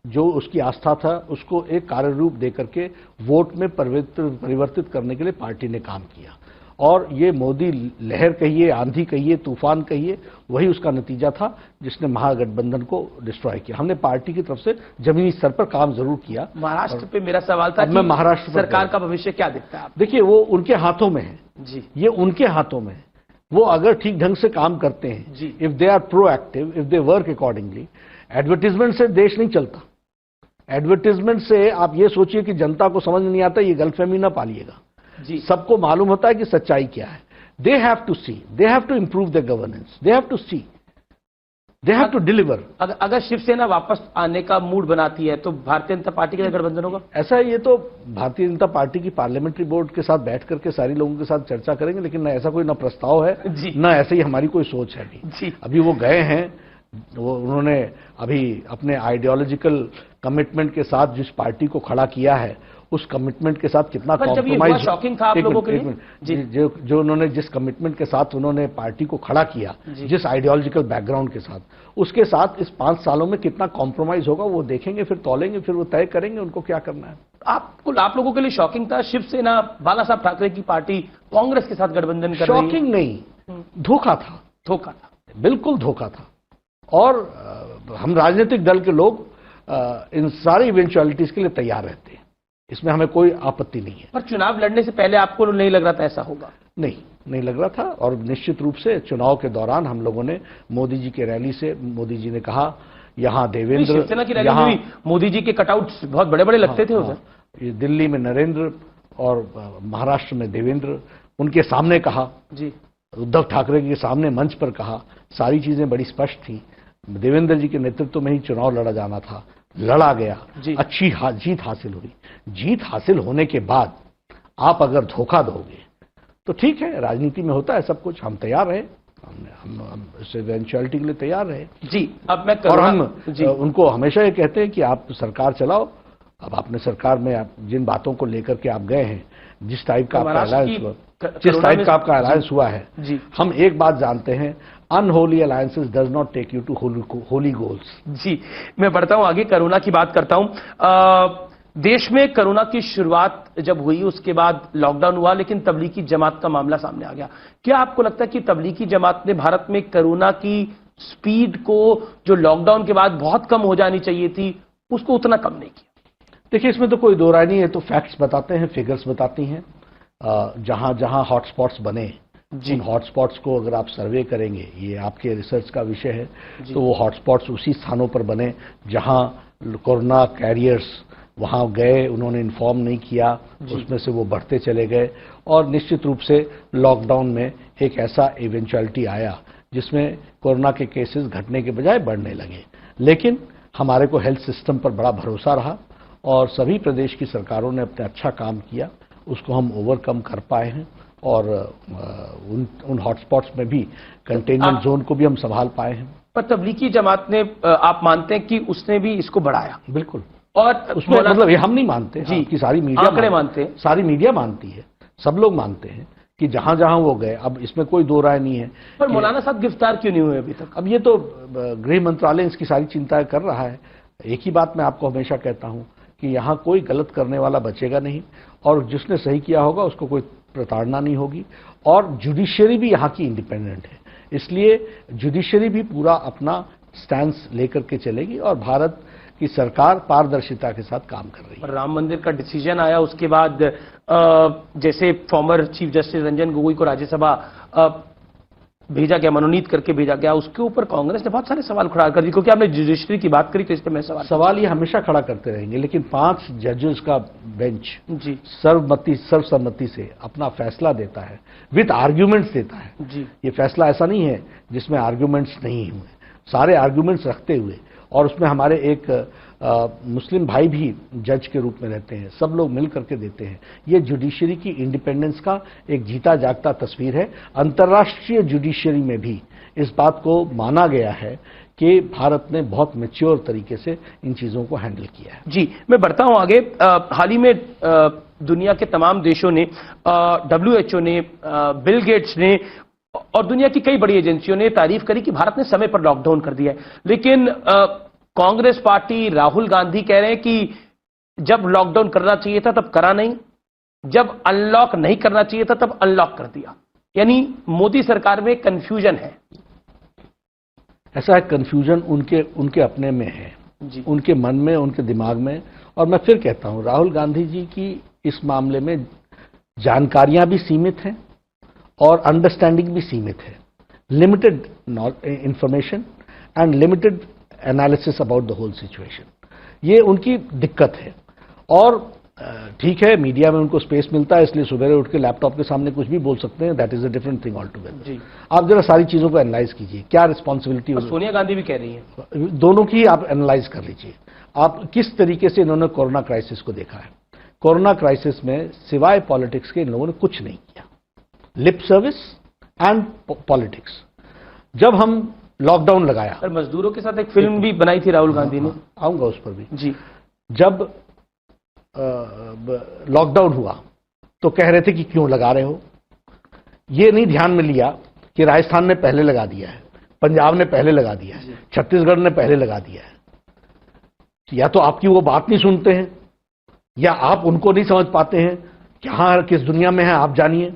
जो उसकी आस्था था उसको एक कार्य रूप देकर के वोट में परिवर्तित करने के लिए पार्टी ने काम किया, और ये मोदी लहर कहिए, आंधी कहिए, तूफान कहिए, वही उसका नतीजा था जिसने महागठबंधन को डिस्ट्रॉय किया। हमने पार्टी की तरफ से जमीनी स्तर पर काम जरूर किया। महाराष्ट्र पे मेरा सवाल था मैं महाराष्ट्र सरकार का भविष्य क्या दिखता है? देखिए, वो उनके हाथों में है जी, ये उनके हाथों में है। वो अगर ठीक ढंग से काम करते हैं, जी, if they are proactive, if they work accordingly. Advertisement से देश नहीं चलता। एडवर्टीजमेंट से आप ये सोचिए कि जनता को समझ नहीं आता, ये गलतफहमी ना पालिएगा। जी, सबको मालूम होता है कि सच्चाई क्या है। They have to see, they have to improve the governance, they have to see, they have to deliver. अगर शिवसेना वापस आने का मूड बनाती है तो भारतीय जनता पार्टी का गठबंधन होगा? ऐसा ये तो भारतीय जनता पार्टी की पार्लियामेंट्री बोर्ड के साथ बैठ करके सारे लोगों के साथ चर्चा करेंगे, लेकिन ना ऐसा कोई ना प्रस्ताव है, ना ऐसे ही हमारी कोई सोच है अभी। अभी वो गए हैं, उन्होंने अभी अपने आइडियोलॉजिकल कमिटमेंट के साथ जिस पार्टी को खड़ा किया है, उस कमिटमेंट के साथ कितना कॉम्प्रोमाइज, शॉकिंग था आप लोगों के लिए? जो उन्होंने जिस कमिटमेंट के साथ उन्होंने पार्टी को खड़ा किया, जिस आइडियोलॉजिकल बैकग्राउंड के साथ, उसके साथ इस 5 सालों में कितना कॉम्प्रोमाइज होगा वो देखेंगे, फिर तौलेंगे, फिर वो तय करेंगे उनको क्या करना है। आप लोगों के लिए शॉकिंग था शिवसेना बाला साहब ठाकरे की पार्टी कांग्रेस के साथ गठबंधन कर रही है? शॉकिंग नहीं, धोखा था। धोखा था, बिल्कुल धोखा था। और हम राजनीतिक दल के लोग इन सारी इवेंचुअलिटीज के लिए तैयार रहते हैं, इसमें हमें कोई आपत्ति नहीं है। पर चुनाव लड़ने से पहले आपको नहीं लग रहा था ऐसा होगा? नहीं लग रहा था। और निश्चित रूप से चुनाव के दौरान हम लोगों ने मोदी जी की रैली से, मोदी जी ने कहा यहाँ देवेंद्र, शिवसेना की रैली में मोदी जी के कटआउट्स बहुत बड़े बड़े लगते थे उधर। ये दिल्ली में नरेंद्र और महाराष्ट्र में देवेंद्र, उनके सामने कहा जी, उद्धव ठाकरे के सामने मंच पर कहा, सारी चीजें बड़ी स्पष्ट थी। देवेंद्र जी के नेतृत्व में ही चुनाव लड़ा जाना था, लड़ा गया, अच्छी जीत हासिल हुई। जीत हासिल होने के बाद आप अगर धोखा दोगे तो ठीक है, राजनीति में होता है सब कुछ। हम तैयार रहे, हम इस इवेंचुअलिटी के लिए तैयार रहे जी। अब मैं और हम उनको हमेशा ये कहते हैं कि आप सरकार चलाओ। अब आपने सरकार में आप जिन बातों को लेकर के आप गए हैं, जिस टाइप का आपका अलायंस हुआ, जिस टाइप का आपका अलायंस हुआ है, हम एक बात जानते हैं, unholy alliances does not take you to holy goals. जी, मैं बढ़ता हूं आगे, कोरोना की बात करता हूं। देश में कोरोना की शुरुआत जब हुई उसके बाद लॉकडाउन हुआ, लेकिन तबलीगी जमात का मामला सामने आ गया। क्या आपको लगता है कि तबलीगी जमात ने भारत में कोरोना की स्पीड को, जो लॉकडाउन के बाद बहुत कम हो जानी चाहिए थी, उसको उतना कम नहीं किया? देखिए, इसमें तो कोई दो राय नहीं है। तो फैक्ट्स बताते हैं, फिगर्स बताती हैं। जहां जहां हॉटस्पॉट्स बने, जिन हॉटस्पॉट्स को अगर आप सर्वे करेंगे, ये आपके रिसर्च का विषय है, तो वो हॉटस्पॉट्स उसी स्थानों पर बने जहां कोरोना कैरियर्स वहां गए, उन्होंने इन्फॉर्म नहीं किया, उसमें से वो बढ़ते चले गए। और निश्चित रूप से लॉकडाउन में एक ऐसा इवेंचुअलिटी आया जिसमें कोरोना के केसेस घटने के बजाय बढ़ने लगे। लेकिन हमारे को हेल्थ सिस्टम पर बड़ा भरोसा रहा और सभी प्रदेश की सरकारों ने अपने अच्छा काम किया, उसको हम ओवरकम कर पाए हैं। और उन हॉटस्पॉट्स में भी कंटेनमेंट जोन को भी हम संभाल पाए हैं। पर तबलीगी जमात ने, आप मानते हैं कि उसने भी इसको बढ़ाया? बिल्कुल। और उसमें मतलब ये हम नहीं मानते जी, कि सारी मीडिया आंकड़े मानते हैं, सारी मीडिया मानती है, सब लोग मानते हैं कि जहां जहां वो गए, अब इसमें कोई दो राय नहीं है। पर मौलाना साहब गिरफ्तार क्यों नहीं हुए अभी तक? अब ये तो गृह मंत्रालय इसकी सारी चिंताएं कर रहा है। एक ही बात मैं आपको हमेशा कहता हूं कि यहां कोई गलत करने वाला बचेगा नहीं, और जिसने सही किया होगा उसको कोई प्रताड़ना नहीं होगी। और जुडिशियरी भी यहाँ की इंडिपेंडेंट है, इसलिए जुडिशियरी भी पूरा अपना स्टैंड लेकर के चलेगी और भारत की सरकार पारदर्शिता के साथ काम कर रही है। राम मंदिर का डिसीजन आया, उसके बाद जैसे former chief justice Ranjan Gogoi को राज्यसभा भेजा गया, मनोनीत करके भेजा गया, उसके ऊपर कांग्रेस ने बहुत सारे सवाल खड़ा कर दिए। क्योंकि आपने जुडिशरी की बात करी तो इस पर मैं सवाल ये हमेशा खड़ा करते रहेंगे, लेकिन 5 जजेस का बेंच जी सर्वसम्मति से अपना फैसला देता है, विद आर्ग्यूमेंट्स देता है जी। ये फैसला ऐसा नहीं है जिसमें आर्ग्यूमेंट्स नहीं हुए, सारे आर्ग्यूमेंट्स रखते हुए। और उसमें हमारे एक मुस्लिम भाई भी जज के रूप में रहते हैं, सब लोग मिल करके देते हैं। ये जुडिशरी की इंडिपेंडेंस का एक जीता जागता तस्वीर है। अंतर्राष्ट्रीय जुडिशरी में भी इस बात को माना गया है कि भारत ने बहुत मैच्योर तरीके से इन चीजों को हैंडल किया है। जी, मैं बढ़ता हूं आगे। हाल ही में दुनिया के तमाम देशों ने, WHO ने, बिल गेट्स ने और दुनिया की कई बड़ी एजेंसियों ने तारीफ करी कि भारत ने समय पर लॉकडाउन कर दिया है। लेकिन कांग्रेस पार्टी, राहुल गांधी कह रहे हैं कि जब लॉकडाउन करना चाहिए था तब करा नहीं, जब अनलॉक नहीं करना चाहिए था तब अनलॉक कर दिया। यानी मोदी सरकार में कंफ्यूजन है। ऐसा है, कंफ्यूजन उनके अपने में है जी। उनके मन में, उनके दिमाग में। और मैं फिर कहता हूं, राहुल गांधी जी की इस मामले में जानकारियां भी सीमित हैं और अंडरस्टैंडिंग भी सीमित है। Limited information and limited analysis about the whole situation, ये उनकी दिक्कत है। और ठीक है, मीडिया में उनको स्पेस मिलता है, इसलिए सुबह उठ के लैपटॉप के सामने कुछ भी बोल सकते हैं। That is a different thing all together. आप जरा सारी चीजों को एनालाइज कीजिए, क्या रिस्पॉन्सिबिलिटी। सोनिया गांधी भी कह रही है, दोनों की आप एनालाइज कर लीजिए। आप किस तरीके से इन्होंने कोरोना क्राइसिस को देखा है। कोरोना क्राइसिस में सिवाय पॉलिटिक्स के इन लोगों ने कुछ नहीं किया, लिप सर्विस एंड पॉलिटिक्स। जब हम लॉकडाउन लगाया, मजदूरों के साथ एक फिल्म भी बनाई थी राहुल गांधी ने, आऊंगा उस पर भी जी। जब लॉकडाउन हुआ तो कह रहे थे कि क्यों लगा रहे हो। ये नहीं ध्यान में लिया कि राजस्थान ने पहले लगा दिया है, पंजाब ने पहले लगा दिया है, छत्तीसगढ़ ने पहले लगा दिया है। या तो आपकी वो बात नहीं सुनते हैं, या आप उनको नहीं समझ पाते हैं कि हाँ किस दुनिया में है आप जानिए।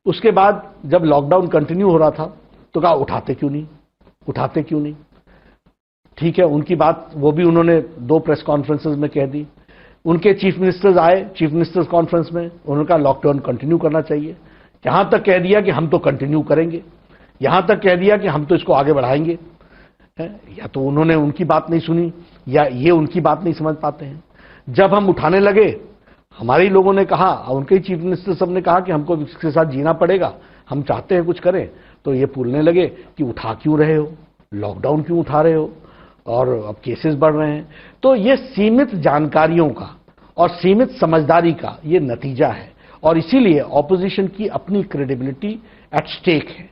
उसके बाद जब लॉकडाउन कंटिन्यू हो रहा था तो कहा उठाते क्यों नहीं। ठीक है, उनकी बात वो भी उन्होंने 2 प्रेस कॉन्फ्रेंसेस में कह दी। उनके चीफ मिनिस्टर्स आए चीफ मिनिस्टर्स कॉन्फ्रेंस में, उन्होंने कहा लॉकडाउन कंटिन्यू करना चाहिए। यहां तक कह दिया कि हम तो कंटिन्यू करेंगे, यहां तक कह दिया कि हम तो इसको आगे बढ़ाएंगे। या तो उन्होंने उनकी बात नहीं सुनी, या ये उनकी बात नहीं समझ पाते हैं। जब हम उठाने लगे, हमारे ही लोगों ने कहा, उनके चीफ मिनिस्टर सब ने कहा कि हमको इसके साथ जीना पड़ेगा, हम चाहते हैं कुछ करें। तो ये बोलने लगे कि उठा क्यों रहे हो, लॉकडाउन क्यों उठा रहे हो, और अब केसेस बढ़ रहे हैं। तो ये सीमित जानकारियों का और सीमित समझदारी का ये नतीजा है, और इसीलिए ऑपोजिशन की अपनी क्रेडिबिलिटी एट स्टेक है।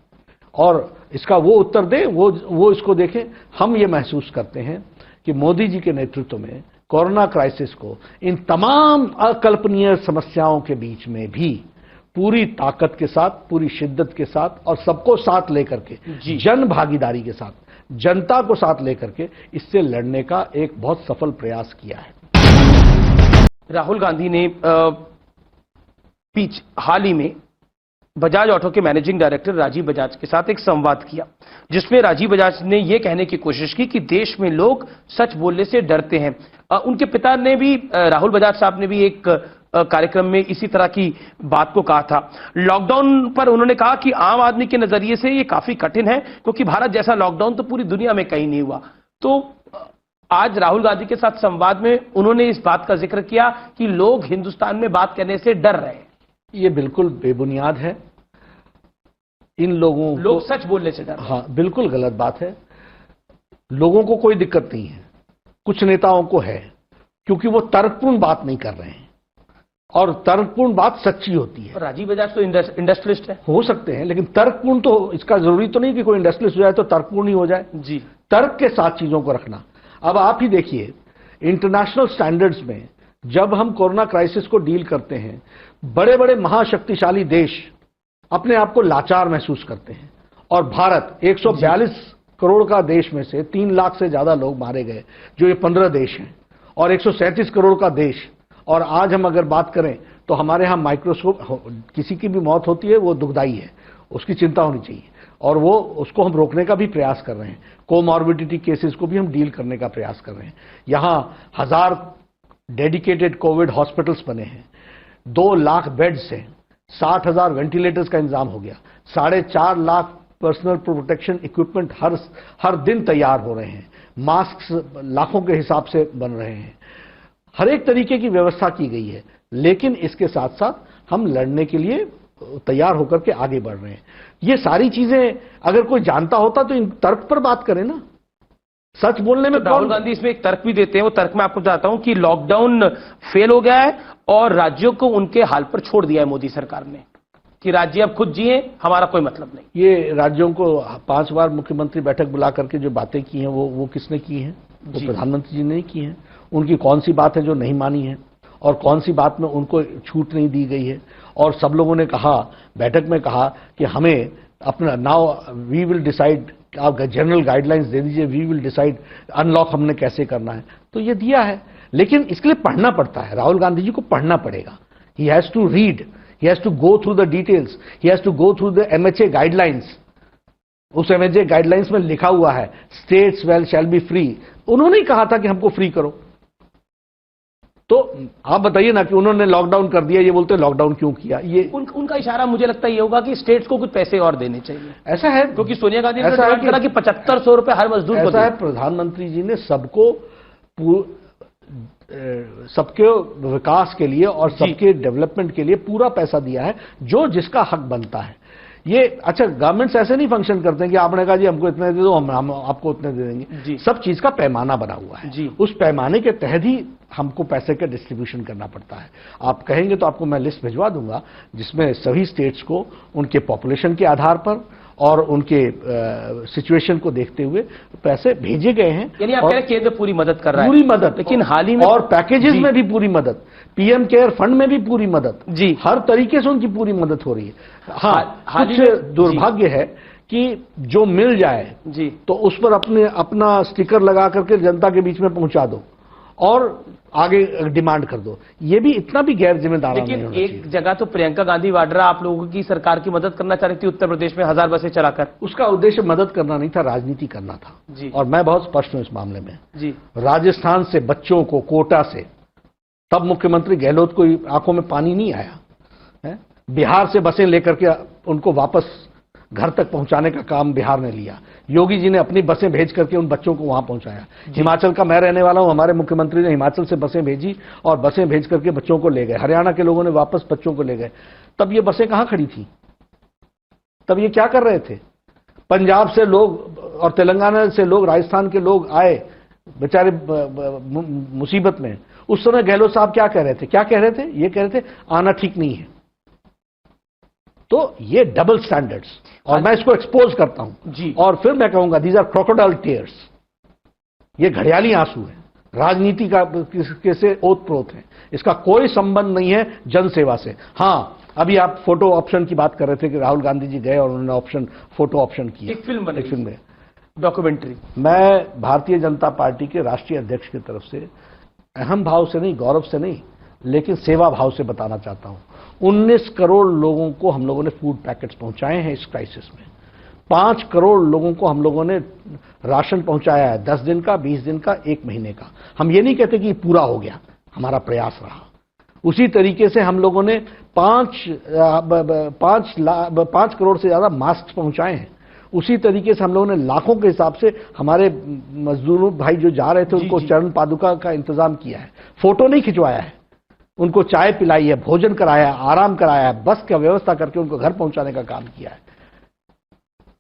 और इसका वो उत्तर दे, वो इसको देखें। हम ये महसूस करते हैं कि मोदी जी के नेतृत्व में कोरोना क्राइसिस को, इन तमाम अकल्पनीय समस्याओं के बीच में भी पूरी ताकत के साथ, पूरी शिद्दत के साथ और सबको साथ लेकर के, जन भागीदारी के साथ, जनता को साथ लेकर के इससे लड़ने का एक बहुत सफल प्रयास किया है। राहुल गांधी ने हाल ही में बजाज ऑटो के मैनेजिंग डायरेक्टर राजीव बजाज के साथ एक संवाद किया, जिसमें राजीव बजाज ने यह कहने की कोशिश की कि देश में लोग सच बोलने से डरते हैं। उनके पिता ने भी, राहुल बजाज साहब ने भी एक कार्यक्रम में इसी तरह की बात को कहा था। लॉकडाउन पर उन्होंने कहा कि आम आदमी के नजरिए से ये काफी कठिन है, क्योंकि भारत जैसा लॉकडाउन तो पूरी दुनिया में कहीं नहीं हुआ। तो आज राहुल गांधी के साथ संवाद में उन्होंने इस बात का जिक्र किया कि लोग हिंदुस्तान में बात करने से डर रहे हैं। ये बिल्कुल बेबुनियाद है। इन लोग सच बोलने से डर, हाँ, बिल्कुल गलत बात है। लोगों को कोई दिक्कत नहीं है, कुछ नेताओं को है, क्योंकि वो तर्कपूर्ण बात नहीं कर रहे हैं, और तर्कपूर्ण बात सच्ची होती है। राजीव बजाज तो इंडस्ट्रियलिस्ट है, हो सकते हैं, लेकिन तर्कपूर्ण तो इसका जरूरी तो नहीं कि कोई इंडस्ट्रियलिस्ट हो जाए तो तर्कपूर्ण ही हो जाए। जी, तर्क के साथ चीजों को रखना। अब आप ही देखिए, इंटरनेशनल स्टैंडर्ड्स में जब हम कोरोना क्राइसिस को डील करते हैं, बड़े बड़े महाशक्तिशाली देश अपने आप को लाचार महसूस करते हैं, और भारत 142 करोड़ का देश में से 3 लाख से ज्यादा लोग मारे गए, जो ये 15 देश हैं, और 137 करोड़ का देश। और आज हम अगर बात करें तो हमारे यहां माइक्रोस्कोप, किसी की भी मौत होती है वो दुखदाई है, उसकी चिंता होनी चाहिए, और वो उसको हम रोकने का भी प्रयास कर रहे हैं। कोमॉर्बिडिटी केसेस को भी हम डील करने का प्रयास कर रहे हैं। यहां 1000 डेडिकेटेड कोविड हॉस्पिटल्स बने हैं, 2 लाख बेड्स हैं, 60,000 वेंटिलेटर्स का इंतजाम हो गया, 4.5 लाख पर्सनल प्रोटेक्शन इक्विपमेंट हर दिन तैयार हो रहे हैं, मास्क लाखों के हिसाब से बन रहे हैं, हर एक तरीके की व्यवस्था की गई है। लेकिन इसके साथ साथ हम लड़ने के लिए तैयार होकर के आगे बढ़ रहे हैं। ये सारी चीजें अगर कोई जानता होता तो इन तर्क पर बात करें ना। सच बोलने में राहुल गांधी इसमें एक तर्क भी देते हैं। वो तर्क मैं आपको बताता हूं कि लॉकडाउन फेल हो गया है और राज्यों को उनके हाल पर छोड़ दिया है मोदी सरकार ने, कि राज्य अब खुद जिए, हमारा कोई मतलब नहीं। ये राज्यों को 5 बार मुख्यमंत्री बैठक बुला करके जो बातें की हैं वो किसने की हैं? वो प्रधानमंत्री जी ने की हैं। उनकी कौन सी बात है जो नहीं मानी है, और कौन सी बात में उनको छूट नहीं दी गई है? और सब लोगों ने कहा, बैठक में कहा कि हमें अपना नाउ वी विल डिसाइड, आप जनरल गाइडलाइंस दे दीजिए, वी विल डिसाइड अनलॉक हमने कैसे करना है, तो ये दिया है। लेकिन इसके लिए पढ़ना पड़ता है, राहुल गांधी जी को पढ़ना पड़ेगा। He has to read, he has to go through the details, he has to go through the MHA guidelines. उस MHA गाइडलाइंस में लिखा हुआ है states well shall be free. उन्होंने ही कहा था कि हमको फ्री करो। तो आप बताइए ना कि उन्होंने लॉकडाउन कर दिया, ये बोलते हैं लॉकडाउन क्यों किया। ये उनका इशारा मुझे लगता है ये होगा कि स्टेट्स को कुछ पैसे और देने चाहिए। ऐसा है, क्योंकि सोनिया गांधी ने ऐसा है कहा कि 7500 रुपए हर मजदूर को ऐसा है, प्रधानमंत्री जी ने सबके विकास के लिए और सबके डेवलपमेंट के लिए पूरा पैसा दिया है, जो जिसका हक बनता है। ये अच्छा, गवर्नमेंट्स ऐसे नहीं फंक्शन करते हैं कि आपने कहा जी हमको इतने दे दो, हम आपको उतने दे देंगे। सब चीज का पैमाना बना हुआ है, उस पैमाने के तहत ही हमको पैसे का डिस्ट्रीब्यूशन करना पड़ता है। आप कहेंगे तो आपको मैं लिस्ट भिजवा दूंगा, जिसमें सभी स्टेट्स को उनके पॉपुलेशन के आधार पर और उनके सिचुएशन को देखते हुए पैसे भेजे गए हैं। यानी आप कह रहे हैं केंद्र पूरी मदद कर रहा है, पूरी मदद, लेकिन हाल ही में और पैकेजेस में भी पूरी मदद, PM केयर फंड में भी पूरी मदद, जी हर तरीके से उनकी पूरी मदद हो रही है। हाँ, कुछ दुर्भाग्य है कि जो मिल जाए जी तो उस पर अपना स्टिकर लगा करके जनता के बीच में पहुंचा दो और आगे डिमांड कर दो। ये भी इतना भी गैर जिम्मेदार नहीं होना चाहिए। एक जगह तो प्रियंका गांधी वाड्रा आप लोगों की सरकार की मदद करना चाह रही थी उत्तर प्रदेश में 1000 बसें चलाकर। उसका उद्देश्य मदद करना नहीं था, राजनीति करना था जी। और मैं बहुत स्पष्ट हूं इस मामले में जी। राजस्थान से बच्चों को कोटा से, तब मुख्यमंत्री गहलोत को आंखों में पानी नहीं आया है। बिहार से बसें लेकर के उनको वापस घर तक पहुंचाने का काम बिहार ने लिया। योगी जी ने अपनी बसें भेज करके उन बच्चों को वहां पहुंचाया। हिमाचल का मैं रहने वाला हूं, हमारे मुख्यमंत्री ने हिमाचल से बसें भेजी और बसें भेज करके बच्चों को ले गए। हरियाणा के लोगों ने वापस बच्चों को ले गए। तब ये बसें कहां खड़ी थी? तब ये क्या कर रहे थे? पंजाब से लोग और तेलंगाना से लोग, राजस्थान के लोग आए बेचारे मुसीबत में। उस समय गहलोत साहब क्या कह रहे थे? ये कह रहे थे आना ठीक नहीं है। तो ये डबल स्टैंडर्ड्स, और मैं इसको एक्सपोज करता हूं जी। और फिर मैं कहूंगा दीज आर क्रोकोडाइल टीयर्स। ये घड़ियाली आंसू है, राजनीति का कैसे ओतप्रोत है। इसका कोई संबंध नहीं है जनसेवा से। हां, अभी आप फोटो ऑप्शन की बात कर रहे थे कि राहुल गांधी जी गए और उन्होंने फोटो ऑप्शन किया, एक फिल्म बनी, एक फिल्म में डॉक्यूमेंट्री। मैं भारतीय जनता पार्टी के राष्ट्रीय अध्यक्ष की तरफ से अहम भाव से नहीं, गौरव से नहीं, लेकिन सेवा भाव से बताना चाहता हूं 19 करोड़ लोगों को हम लोगों ने फूड पैकेट्स पहुंचाए हैं इस क्राइसिस में। 5 करोड़ लोगों को हम लोगों ने राशन पहुंचाया है, 10 दिन का, 20 दिन का, 1 महीने का। हम ये नहीं कहते कि ये पूरा हो गया, हमारा प्रयास रहा। उसी तरीके से हम लोगों ने 5 करोड़ से ज्यादा मास्क पहुंचाए हैं। उसी तरीके से हम लोगों ने लाखों के हिसाब से हमारे मजदूरों भाई जो जा रहे थे उनको चरण पादुका का इंतजाम किया है। फोटो नहीं खिंचवाया है, उनको चाय पिलाई है, भोजन कराया है, आराम कराया है, बस का व्यवस्था करके उनको घर पहुंचाने का काम किया है।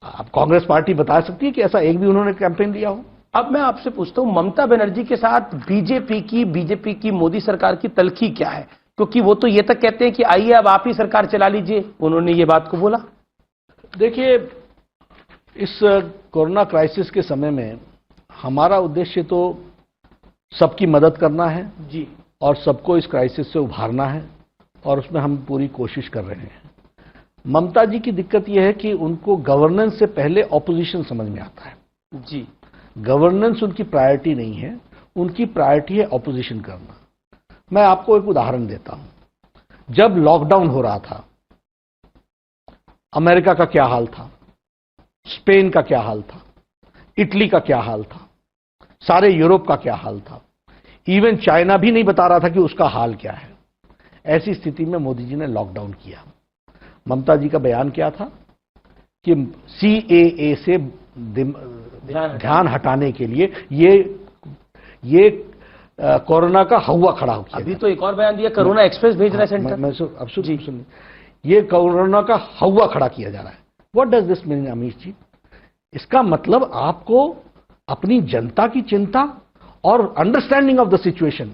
अब कांग्रेस पार्टी बता सकती है कि ऐसा एक भी उन्होंने कैंपेन लिया हो? अब मैं आपसे पूछता हूं, ममता बनर्जी के साथ बीजेपी की मोदी सरकार की तलखी क्या है? क्योंकि वो तो ये तक कहते हैं कि आइए अब आप ही सरकार चला लीजिए, उन्होंने ये बात को बोला। देखिए, इस कोरोना क्राइसिस के समय में हमारा उद्देश्य तो सबकी मदद करना है जी, और सबको इस क्राइसिस से उभारना है, और उसमें हम पूरी कोशिश कर रहे हैं। ममता जी की दिक्कत यह है कि उनको गवर्नेंस से पहले ऑपोजिशन समझ में आता है जी। गवर्नेंस उनकी प्रायोरिटी नहीं है, उनकी प्रायोरिटी है ऑपोजिशन करना। मैं आपको एक उदाहरण देता हूं। जब लॉकडाउन हो रहा था, अमेरिका का क्या हाल था, स्पेन का क्या हाल था, इटली का क्या हाल था, सारे यूरोप का क्या हाल था, इवन चाइना भी नहीं बता रहा था कि उसका हाल क्या है। ऐसी स्थिति में मोदी जी ने लॉकडाउन किया। ममता जी का बयान क्या था कि CAA से ध्यान हटाने के लिए ये कोरोना का हवा खड़ा हो किया। अभी तो एक और बयान दिया, कोरोना एक्सप्रेस भेज रहा है सेंटर। अब सुनिए, ये कोरोना का हवा खड़ा किया जा रहा है। What does this mean Amish ji? इसका मतलब आपको अपनी जनता की चिंता और अंडरस्टैंडिंग ऑफ द सिचुएशन,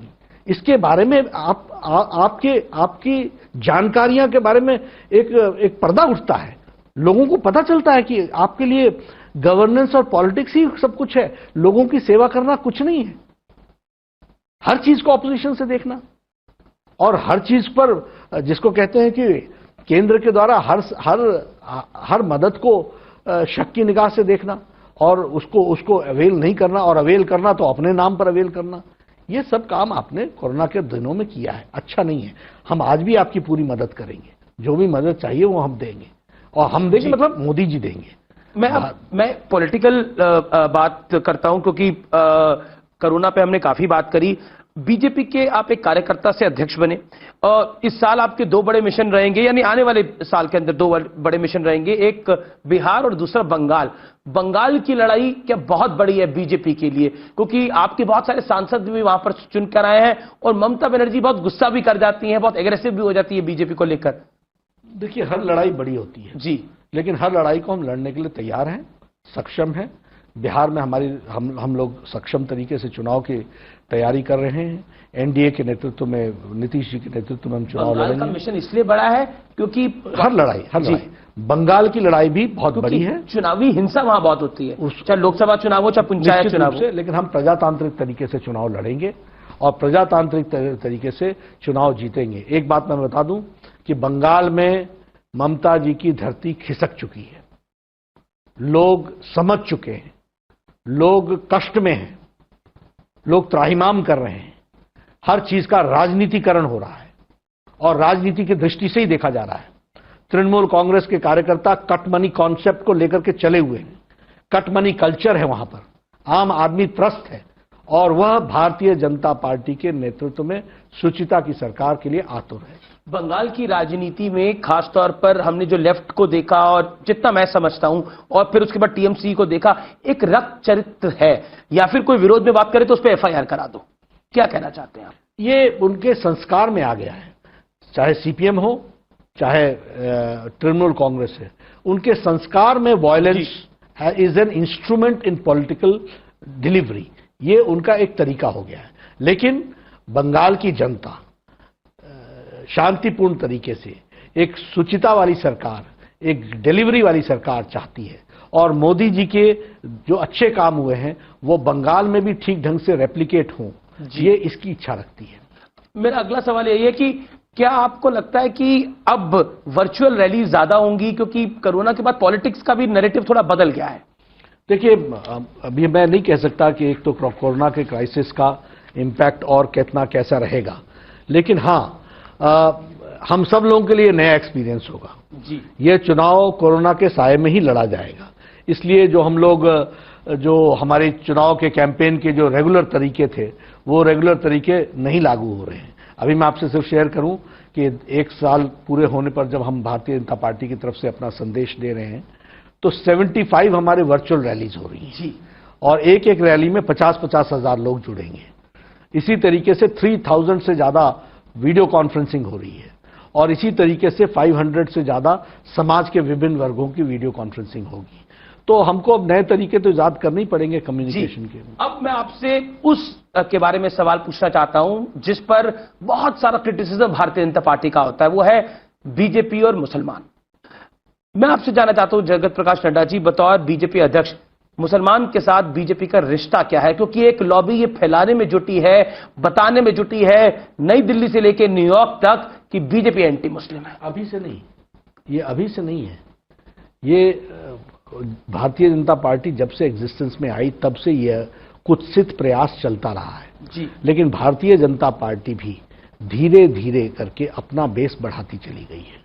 इसके बारे में आपकी जानकारियां के बारे में एक पर्दा उठता है। लोगों को पता चलता है कि आपके लिए गवर्नेंस और पॉलिटिक्स ही सब कुछ है, लोगों की सेवा करना कुछ नहीं है। हर चीज को ऑपोजिशन से देखना और हर चीज पर जिसको कहते हैं कि केंद्र के द्वारा हर मदद को शक की निगाह से देखना और उसको अवेल नहीं करना, और अवेल करना तो अपने नाम पर अवेल करना, ये सब काम आपने कोरोना के दिनों में किया है, अच्छा नहीं है। हम आज भी आपकी पूरी मदद करेंगे, जो भी मदद चाहिए वो हम देंगे, और हम देंगे मतलब मोदी जी देंगे। मैं पॉलिटिकल बात करता हूं, क्योंकि कोरोना पे हमने काफी बात करी। बीजेपी के आप एक कार्यकर्ता से अध्यक्ष बने, और इस साल आपके दो बड़े मिशन रहेंगे, यानी आने वाले साल के अंदर दो बड़े मिशन रहेंगे, एक बिहार और दूसरा बंगाल। बंगाल की लड़ाई क्या बहुत बड़ी है बीजेपी के लिए, क्योंकि आपके बहुत सारे सांसद भी वहां पर चुनकर आए हैं, और ममता बनर्जी बहुत गुस्सा भी कर जाती हैं, बहुत एग्रेसिव भी हो जाती है बीजेपी को लेकर। देखिए, हर लड़ाई बड़ी होती है जी, लेकिन हर लड़ाई को हम लड़ने के लिए तैयार हैं, सक्षम हैं। बिहार में हम लोग सक्षम तरीके से चुनाव की तैयारी कर रहे हैं। एनडीए के नेतृत्व में, नीतीश जी के नेतृत्व में हम चुनाव लड़ेंगे। बंगाल का मिशन इसलिए बड़ा है क्योंकि हर लड़ाई बंगाल की लड़ाई भी बहुत बड़ी है। चुनावी हिंसा वहां बहुत होती है, चाहे लोकसभा चुनाव हो चाहे पंचायत चुनाव हो। लेकिन हम प्रजातांत्रिक तरीके से चुनाव लड़ेंगे और प्रजातांत्रिक तरीके से चुनाव जीतेंगे। एक बात मैं बता दूं कि बंगाल में ममता जी की धरती खिसक चुकी है, लोग समझ चुके हैं, लोग कष्ट में हैं, लोग त्राहिमाम कर रहे हैं, हर चीज का राजनीतिकरण हो रहा है और राजनीति की दृष्टि से ही देखा जा रहा है। तृणमूल कांग्रेस के कार्यकर्ता कट मनी कॉन्सेप्ट को लेकर के चले हुए हैं, कट मनी कल्चर है वहां पर, आम आदमी त्रस्त है, और वह भारतीय जनता पार्टी के नेतृत्व में सुचिता की सरकार के लिए आतुर है। बंगाल की राजनीति में खासतौर पर हमने जो लेफ्ट को देखा, और जितना मैं समझता हूं, और फिर उसके बाद टीएमसी को देखा, एक रक्त चरित्र है, या फिर कोई विरोध में बात करे तो उस पर एफआईआर करा दो। क्या कहना चाहते हैं आप? ये उनके संस्कार में आ गया है, चाहे सीपीएम हो चाहे तृणमूल कांग्रेस है, उनके संस्कार में violence is an instrument in political delivery, ये उनका एक तरीका हो गया है। लेकिन बंगाल की जनता शांतिपूर्ण तरीके से एक सुचिता वाली सरकार, एक डिलीवरी वाली सरकार चाहती है, और मोदी जी के जो अच्छे काम हुए हैं वो बंगाल में भी ठीक ढंग से रेप्लिकेट हों, ये इसकी इच्छा रखती है। मेरा अगला सवाल यही है कि क्या आपको लगता है कि अब वर्चुअल रैली ज्यादा होंगी, क्योंकि कोरोना के बाद पॉलिटिक्स का भी नैरेटिव थोड़ा बदल गया है? देखिए, अभी मैं नहीं कह सकता कि एक तो कोरोना के क्राइसिस का इम्पैक्ट और कितना कैसा रहेगा, लेकिन हाँ, हम सब लोगों के लिए नया एक्सपीरियंस होगा जी। ये चुनाव कोरोना के साए में ही लड़ा जाएगा, इसलिए जो हम लोग जो हमारे चुनाव के कैंपेन के जो रेगुलर तरीके थे वो रेगुलर तरीके नहीं लागू हो रहे हैं। अभी मैं आपसे सिर्फ शेयर करूं कि एक साल पूरे होने पर जब हम भारतीय जनता पार्टी की तरफ से अपना संदेश दे रहे हैं तो 75 हमारे वर्चुअल रैलीज हो रही हैं जी, और एक एक रैली में 50-50 हजार लोग जुड़ेंगे। इसी तरीके से 3000 से ज्यादा वीडियो कॉन्फ्रेंसिंग हो रही है, और इसी तरीके से 500 से ज्यादा समाज के विभिन्न वर्गों की वीडियो कॉन्फ्रेंसिंग होगी। तो हमको अब नए तरीके तो इजाद करने ही पड़ेंगे कम्युनिकेशन के। अब मैं आपसे उस के बारे में सवाल पूछना चाहता हूं जिस पर बहुत सारा क्रिटिसिज्म भारतीय जनता पार्टी का होता है, वो है बीजेपी और मुसलमान। मैं आपसे जानना चाहता हूं जगत प्रकाश नड्डा जी, बतौर बीजेपी अध्यक्ष, मुसलमान के साथ बीजेपी का रिश्ता क्या है? क्योंकि एक लॉबी ये फैलाने में जुटी है, बताने में जुटी है, नई दिल्ली से लेकर न्यूयॉर्क तक, कि बीजेपी एंटी मुस्लिम है। अभी से नहीं, ये अभी से नहीं है, ये भारतीय जनता पार्टी जब से एग्जिस्टेंस में आई तब से यह कुत्सित प्रयास चलता रहा है जी। लेकिन भारतीय जनता पार्टी भी धीरे धीरे करके अपना बेस बढ़ाती चली गई है।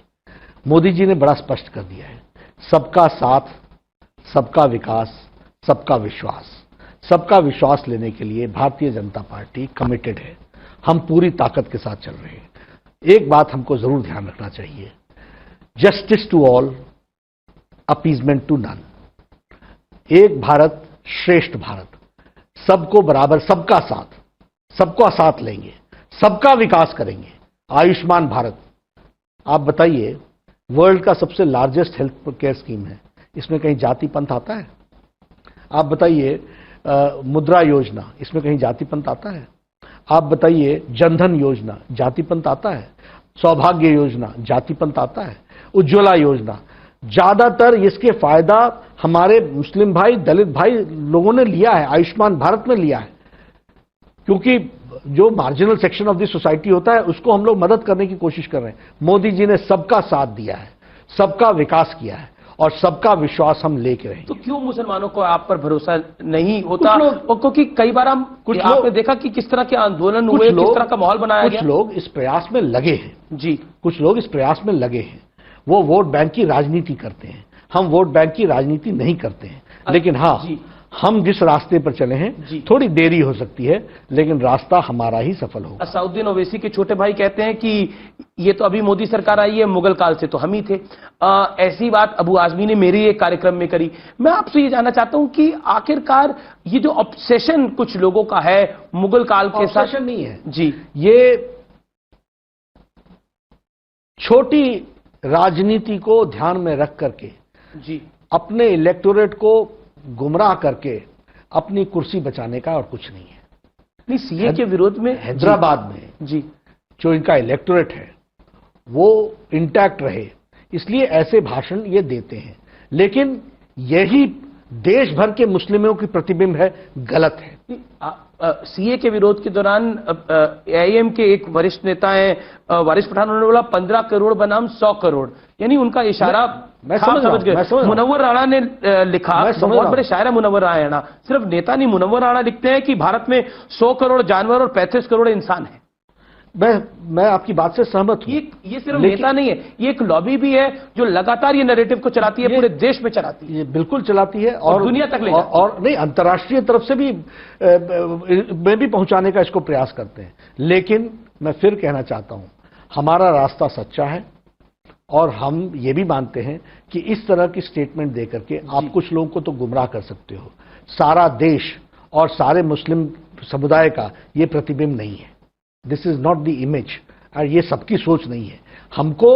मोदी जी ने बड़ा स्पष्ट कर दिया है, सबका साथ, सबका विकास, सबका विश्वास। सबका विश्वास लेने के लिए भारतीय जनता पार्टी कमिटेड है, हम पूरी ताकत के साथ चल रहे हैं। एक बात हमको जरूर ध्यान रखना चाहिए, justice to all, appeasement to none. एक भारत श्रेष्ठ भारत, सबको बराबर, सबका साथ, सबका साथ लेंगे, सबका विकास करेंगे। आयुष्मान भारत, आप बताइए, वर्ल्ड का सबसे लार्जेस्ट हेल्थ केयर स्कीम है, इसमें कहीं जाति पंथ आता है? आप बताइए, मुद्रा योजना, इसमें कहीं जाति पंथ आता है? आप बताइए, जनधन योजना, जाति पंथ आता है? सौभाग्य योजना, जाति पंथ आता है? उज्ज्वला योजना, ज्यादातर इसके फायदा हमारे मुस्लिम भाई, दलित भाई लोगों ने लिया है, आयुष्मान भारत में लिया है। क्योंकि जो marginal section of the society होता है उसको हम लोग मदद करने की कोशिश कर रहे हैं। मोदी जी ने सबका साथ दिया है, सबका विकास किया है और सबका विश्वास हम लेके रहेंगे। तो क्यों मुसलमानों को आप पर भरोसा नहीं होता? और क्योंकि कई बार आपने देखा कि किस तरह के आंदोलन हुए, किस तरह का माहौल बनाया गया। कुछ लोग इस प्रयास में लगे हैं जी, कुछ लोग इस प्रयास में लगे हैं। वो वोट बैंक की राजनीति करते हैं, हम वोट बैंक की राजनीति नहीं करते हैं। लेकिन हाँ, हम जिस रास्ते पर चले हैं थोड़ी देरी हो सकती है, लेकिन रास्ता हमारा ही सफल होगा। असदुद्दीन ओवैसी के छोटे भाई कहते हैं कि ये तो अभी मोदी सरकार आई है, मुगल काल से तो हम ही थे। ऐसी बात अबू आजमी ने मेरे एक कार्यक्रम में करी। मैं आपसे ये जानना चाहता हूं कि आखिरकार ये जो ऑब्सेशन कुछ लोगों का है मुगल काल के साथ। ऑब्सेशन नहीं है जी, ये छोटी राजनीति को ध्यान में रख करके जी, अपने इलेक्टोरेट को गुमराह करके अपनी कुर्सी बचाने का और कुछ नहीं है। नहीं, सीए के विरोध में हैदराबाद में जी जो इनका इलेक्टोरेट है वो इंटैक्ट रहे, इसलिए ऐसे भाषण ये देते हैं। लेकिन यही देश भर के मुस्लिमों की प्रतिबिंब है, गलत है। सीए के विरोध के दौरान एआईएम के एक वरिष्ठ नेता हैं वारिस पठान, उन्होंने बोला 15 करोड़ बनाम 100 करोड़, यानी उनका इशारा मैं समझ गए। मुनव्वर राणा ने लिखा, बहुत बड़े शायर है मुनव्वर राणा, सिर्फ नेता नहीं, मुनव्वर राणा लिखते हैं कि भारत में 100 करोड़ जानवर और 35 करोड़ इंसान है। मैं आपकी बात से सहमत हूं। ये सिर्फ नेता नहीं है, ये एक लॉबी भी है जो लगातार ये नैरेटिव को चलाती है, पूरे देश में चलाती है। ये बिल्कुल चलाती है और दुनिया तक ले जाती है। और नहीं, अंतर्राष्ट्रीय तरफ से भी में भी पहुंचाने का इसको प्रयास करते हैं। लेकिन मैं फिर कहना चाहता हूं, हमारा रास्ता सच्चा है और हम ये भी मानते हैं कि इस तरह की स्टेटमेंट देकर के आप कुछ लोगों को तो गुमराह कर सकते हो। सारा देश और सारे मुस्लिम समुदाय का ये प्रतिबिंब नहीं है। This is not the image, और ये सबकी सोच नहीं है। हमको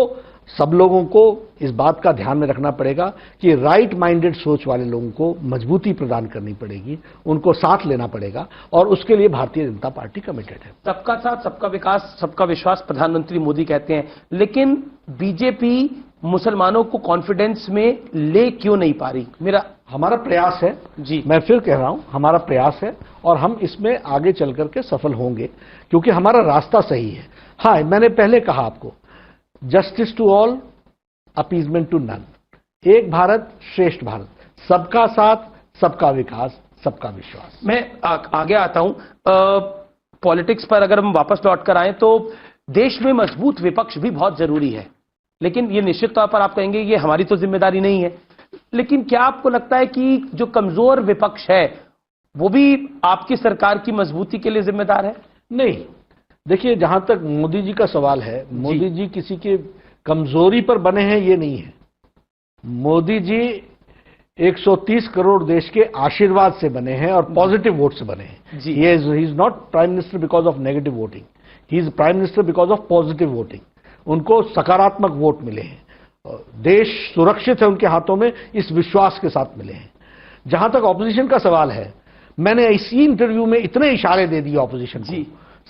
सब लोगों को इस बात का ध्यान में रखना पड़ेगा कि राइट माइंडेड सोच वाले लोगों को मजबूती प्रदान करनी पड़ेगी, उनको साथ लेना पड़ेगा, और उसके लिए भारतीय जनता पार्टी कमिटेड है। सबका साथ, सबका विकास, सबका विश्वास प्रधानमंत्री मोदी कहते हैं, लेकिन बीजेपी मुसलमानों को कॉन्फिडेंस में ले क्यों नहीं पा रही? हमारा प्रयास है जी, मैं फिर कह रहा हूं, हमारा प्रयास है और हम इसमें आगे चल करके सफल होंगे, क्योंकि हमारा रास्ता सही है। हाँ, मैंने पहले कहा आपको, justice to all, appeasement to none, एक भारत श्रेष्ठ भारत, सबका साथ, सबका विकास, सबका विश्वास। मैं आगे आता हूं। पॉलिटिक्स पर अगर हम वापस लौट कर आए तो देश में मजबूत विपक्ष भी बहुत जरूरी है, लेकिन ये निश्चित तौर पर आप कहेंगे ये हमारी तो जिम्मेदारी नहीं है। लेकिन क्या आपको लगता है कि जो कमजोर विपक्ष है वो भी आपकी सरकार की मजबूती के लिए जिम्मेदार है? नहीं, देखिए, जहां तक मोदी जी का सवाल है, मोदी जी किसी के कमजोरी पर बने हैं ये नहीं है। मोदी जी 130 करोड़ देश के आशीर्वाद से बने हैं और पॉजिटिव वोट से बने हैं। He is not prime minister because of negative voting, he is prime minister because of positive voting. उनको सकारात्मक वोट मिले हैं, देश सुरक्षित है उनके हाथों में, इस विश्वास के साथ मिले हैं। जहां तक ऑपोजिशन का सवाल है, मैंने इसी इंटरव्यू में इतने इशारे दे दिए ऑपोजिशन को,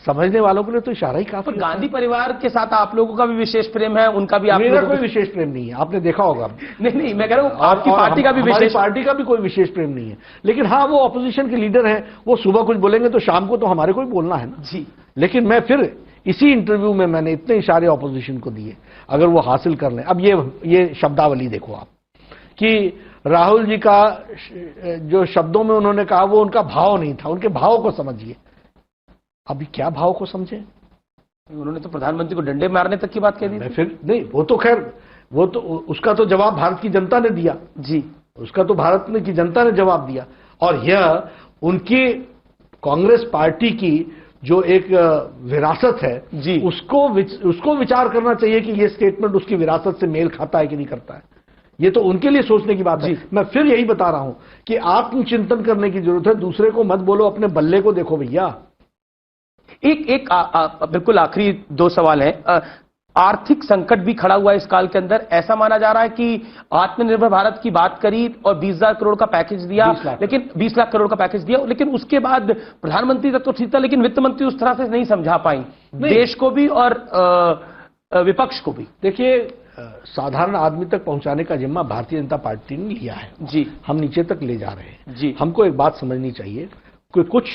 समझने वालों के लिए तो इशारा ही काफी। गांधी परिवार के साथ आप लोगों का भी विशेष प्रेम है, उनका भी? मेरा कोई विशेष प्रेम नहीं है, आपने देखा होगा। नहीं, मैं कह रहा हूं आपकी पार्टी का भी विशेष, पार्टी का भी कोई विशेष प्रेम नहीं है। लेकिन हाँ, वो ऑपोजिशन के लीडर हैं, वो सुबह कुछ बोलेंगे तो शाम को तो हमारे को ही बोलना है ना जी। लेकिन मैं फिर इसी इंटरव्यू में मैंने इतने इशारे ऑपोजिशन को दिए, अगर वो हासिल कर लें। अब ये शब्दावली देखो आप, कि राहुल जी का जो शब्दों में उन्होंने कहा वो उनका भाव नहीं था, उनके भाव को समझिए। अभी क्या भाव को समझे? उन्होंने तो प्रधानमंत्री को डंडे मारने तक की बात कह दी। फिर नहीं, वो तो खैर, वो तो उसका तो जवाब भारत की जनता ने दिया जी, उसका तो भारत की जनता ने जवाब दिया। और यह उनकी कांग्रेस पार्टी की जो एक विरासत है जी, उसको विचार करना चाहिए कि ये स्टेटमेंट उसकी विरासत से मेल खाता है कि नहीं करता है। ये तो उनके लिए सोचने की बात है। मैं फिर यही बता रहा हूं कि आत्मचिंतन करने की जरूरत है, दूसरे को मत बोलो, अपने बल्ले को देखो भैया। बिल्कुल आखिरी 2 सवाल हैं। आर्थिक संकट भी खड़ा हुआ है इस काल के अंदर। ऐसा माना जा रहा है कि आत्मनिर्भर भारत की बात करी और 20,000 करोड़ का पैकेज दिया, लेकिन 20 लाख करोड़ का पैकेज दिया, लेकिन उसके बाद प्रधानमंत्री तक तो ठीक था, लेकिन वित्त मंत्री उस तरह से नहीं समझा पाई देश को भी और विपक्ष को भी। देखिए, साधारण आदमी तक पहुंचाने का जिम्मा भारतीय जनता पार्टी ने लिया है जी, हम नीचे तक ले जा रहे हैं जी। हमको एक बात समझनी चाहिए कि कुछ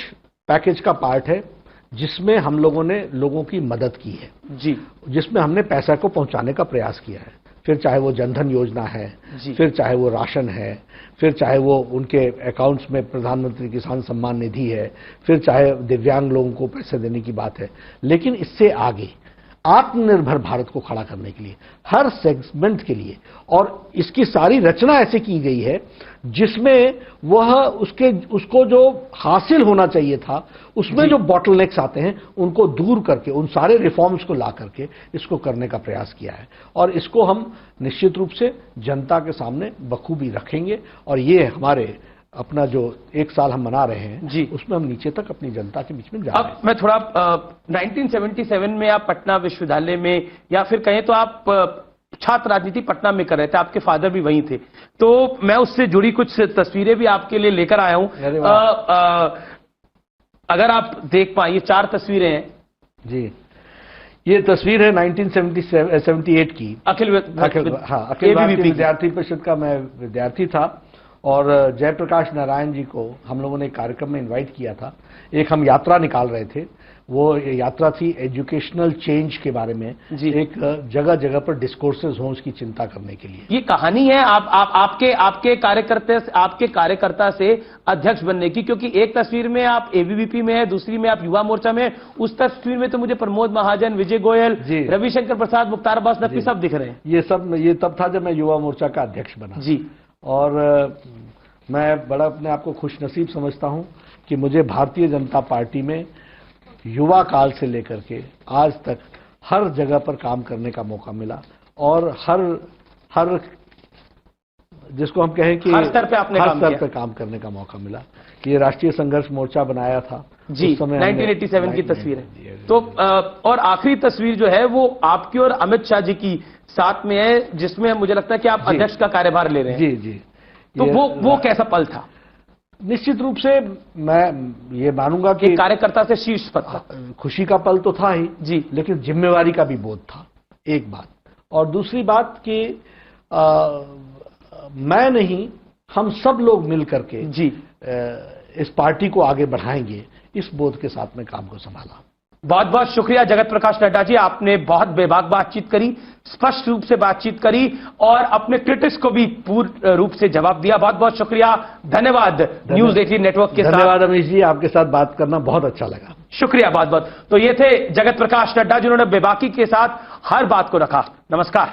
पैकेज का पार्ट है जिसमें हम लोगों ने लोगों की मदद की है जी, जिसमें हमने पैसा को पहुंचाने का प्रयास किया है। फिर चाहे वो जनधन योजना है, फिर चाहे वो राशन है, फिर चाहे वो उनके अकाउंट्स में प्रधानमंत्री किसान सम्मान निधि है, फिर चाहे दिव्यांग लोगों को पैसे देने की बात है। लेकिन इससे आगे आत्मनिर्भर भारत को खड़ा करने के लिए हर सेगमेंट के लिए, और इसकी सारी रचना ऐसे की गई है जिसमें वह उसको जो हासिल होना चाहिए था उसमें जो बॉटलनेक्स आते हैं उनको दूर करके उन सारे रिफॉर्म्स को ला करके इसको करने का प्रयास किया है। और इसको हम निश्चित रूप से जनता के सामने बखूबी रखेंगे। और ये हमारे अपना जो 1 साल हम मना रहे हैं जी, उसमें हम नीचे तक अपनी जनता के बीच में जा रहे हैं। अब मैं थोड़ा 1977 में आप पटना विश्वविद्यालय में, या फिर कहें तो आप छात्र राजनीति पटना में कर रहे थे, आपके फादर भी वहीं थे, तो मैं उससे जुड़ी कुछ तस्वीरें भी आपके लिए लेकर आया हूं। अगर आप देख पाए, ये 4 तस्वीरें हैं जी। ये तस्वीर है 1978 की, अखिल भारतीय विद्यार्थी परिषद का मैं विद्यार्थी था और जयप्रकाश नारायण जी को हम लोगों ने एक कार्यक्रम में इनवाइट किया था। एक हम यात्रा निकाल रहे थे, वो यात्रा थी एजुकेशनल चेंज के बारे में, एक जगह जगह पर डिस्कोर्सेज हों उसकी चिंता करने के लिए। ये कहानी है आपके कार्यकर्ता से अध्यक्ष बनने की, क्योंकि एक तस्वीर में आप एबीवीपी में है, दूसरी में आप युवा मोर्चा में, उस तस्वीर में तो मुझे प्रमोद महाजन, विजय गोयल, रविशंकर प्रसाद, मुख्तार अब्बास नकवी सब दिख रहे हैं। ये तब था जब मैं युवा मोर्चा का अध्यक्ष बना जी। और मैं बड़ा अपने आप को खुशनसीब समझता हूं कि मुझे भारतीय जनता पार्टी में युवा काल से लेकर के आज तक हर जगह पर काम करने का मौका मिला और हर जिसको हम कहें कि हर स्तर पे काम करने का मौका मिला। ये राष्ट्रीय संघर्ष मोर्चा बनाया था जी, 1987 की तस्वीर है। तो और आखिरी तस्वीर जो है वो आपकी और अमित शाह जी की साथ में है, जिसमें मुझे लगता है कि आप अध्यक्ष का कार्यभार ले रहे हैं। जी। तो वो कैसा पल था? निश्चित रूप से मैं ये मानूंगा कि कार्यकर्ता से शीर्ष पद था। खुशी का पल तो था ही जी, लेकिन जिम्मेवारी का भी बोध था, एक बात। और दूसरी बात कि मैं नहीं, हम सब लोग मिल करके जी इस पार्टी को आगे बढ़ाएंगे, इस बोध के साथ में काम को संभाला। बहुत बहुत शुक्रिया जगत प्रकाश नड्डा जी, आपने बहुत बेबाक बातचीत करी, स्पष्ट रूप से बातचीत करी और अपने क्रिटिक्स को भी पूर्ण रूप से जवाब दिया। बहुत बहुत शुक्रिया, धन्यवाद न्यूज 18 नेटवर्क के साथ। धन्यवाद अमीश जी, आपके साथ बात करना बहुत अच्छा लगा। शुक्रिया बहुत बहुत। तो ये थे जगत प्रकाश नड्डा जिन्होंने बेबाकी के साथ हर बात को रखा। नमस्कार।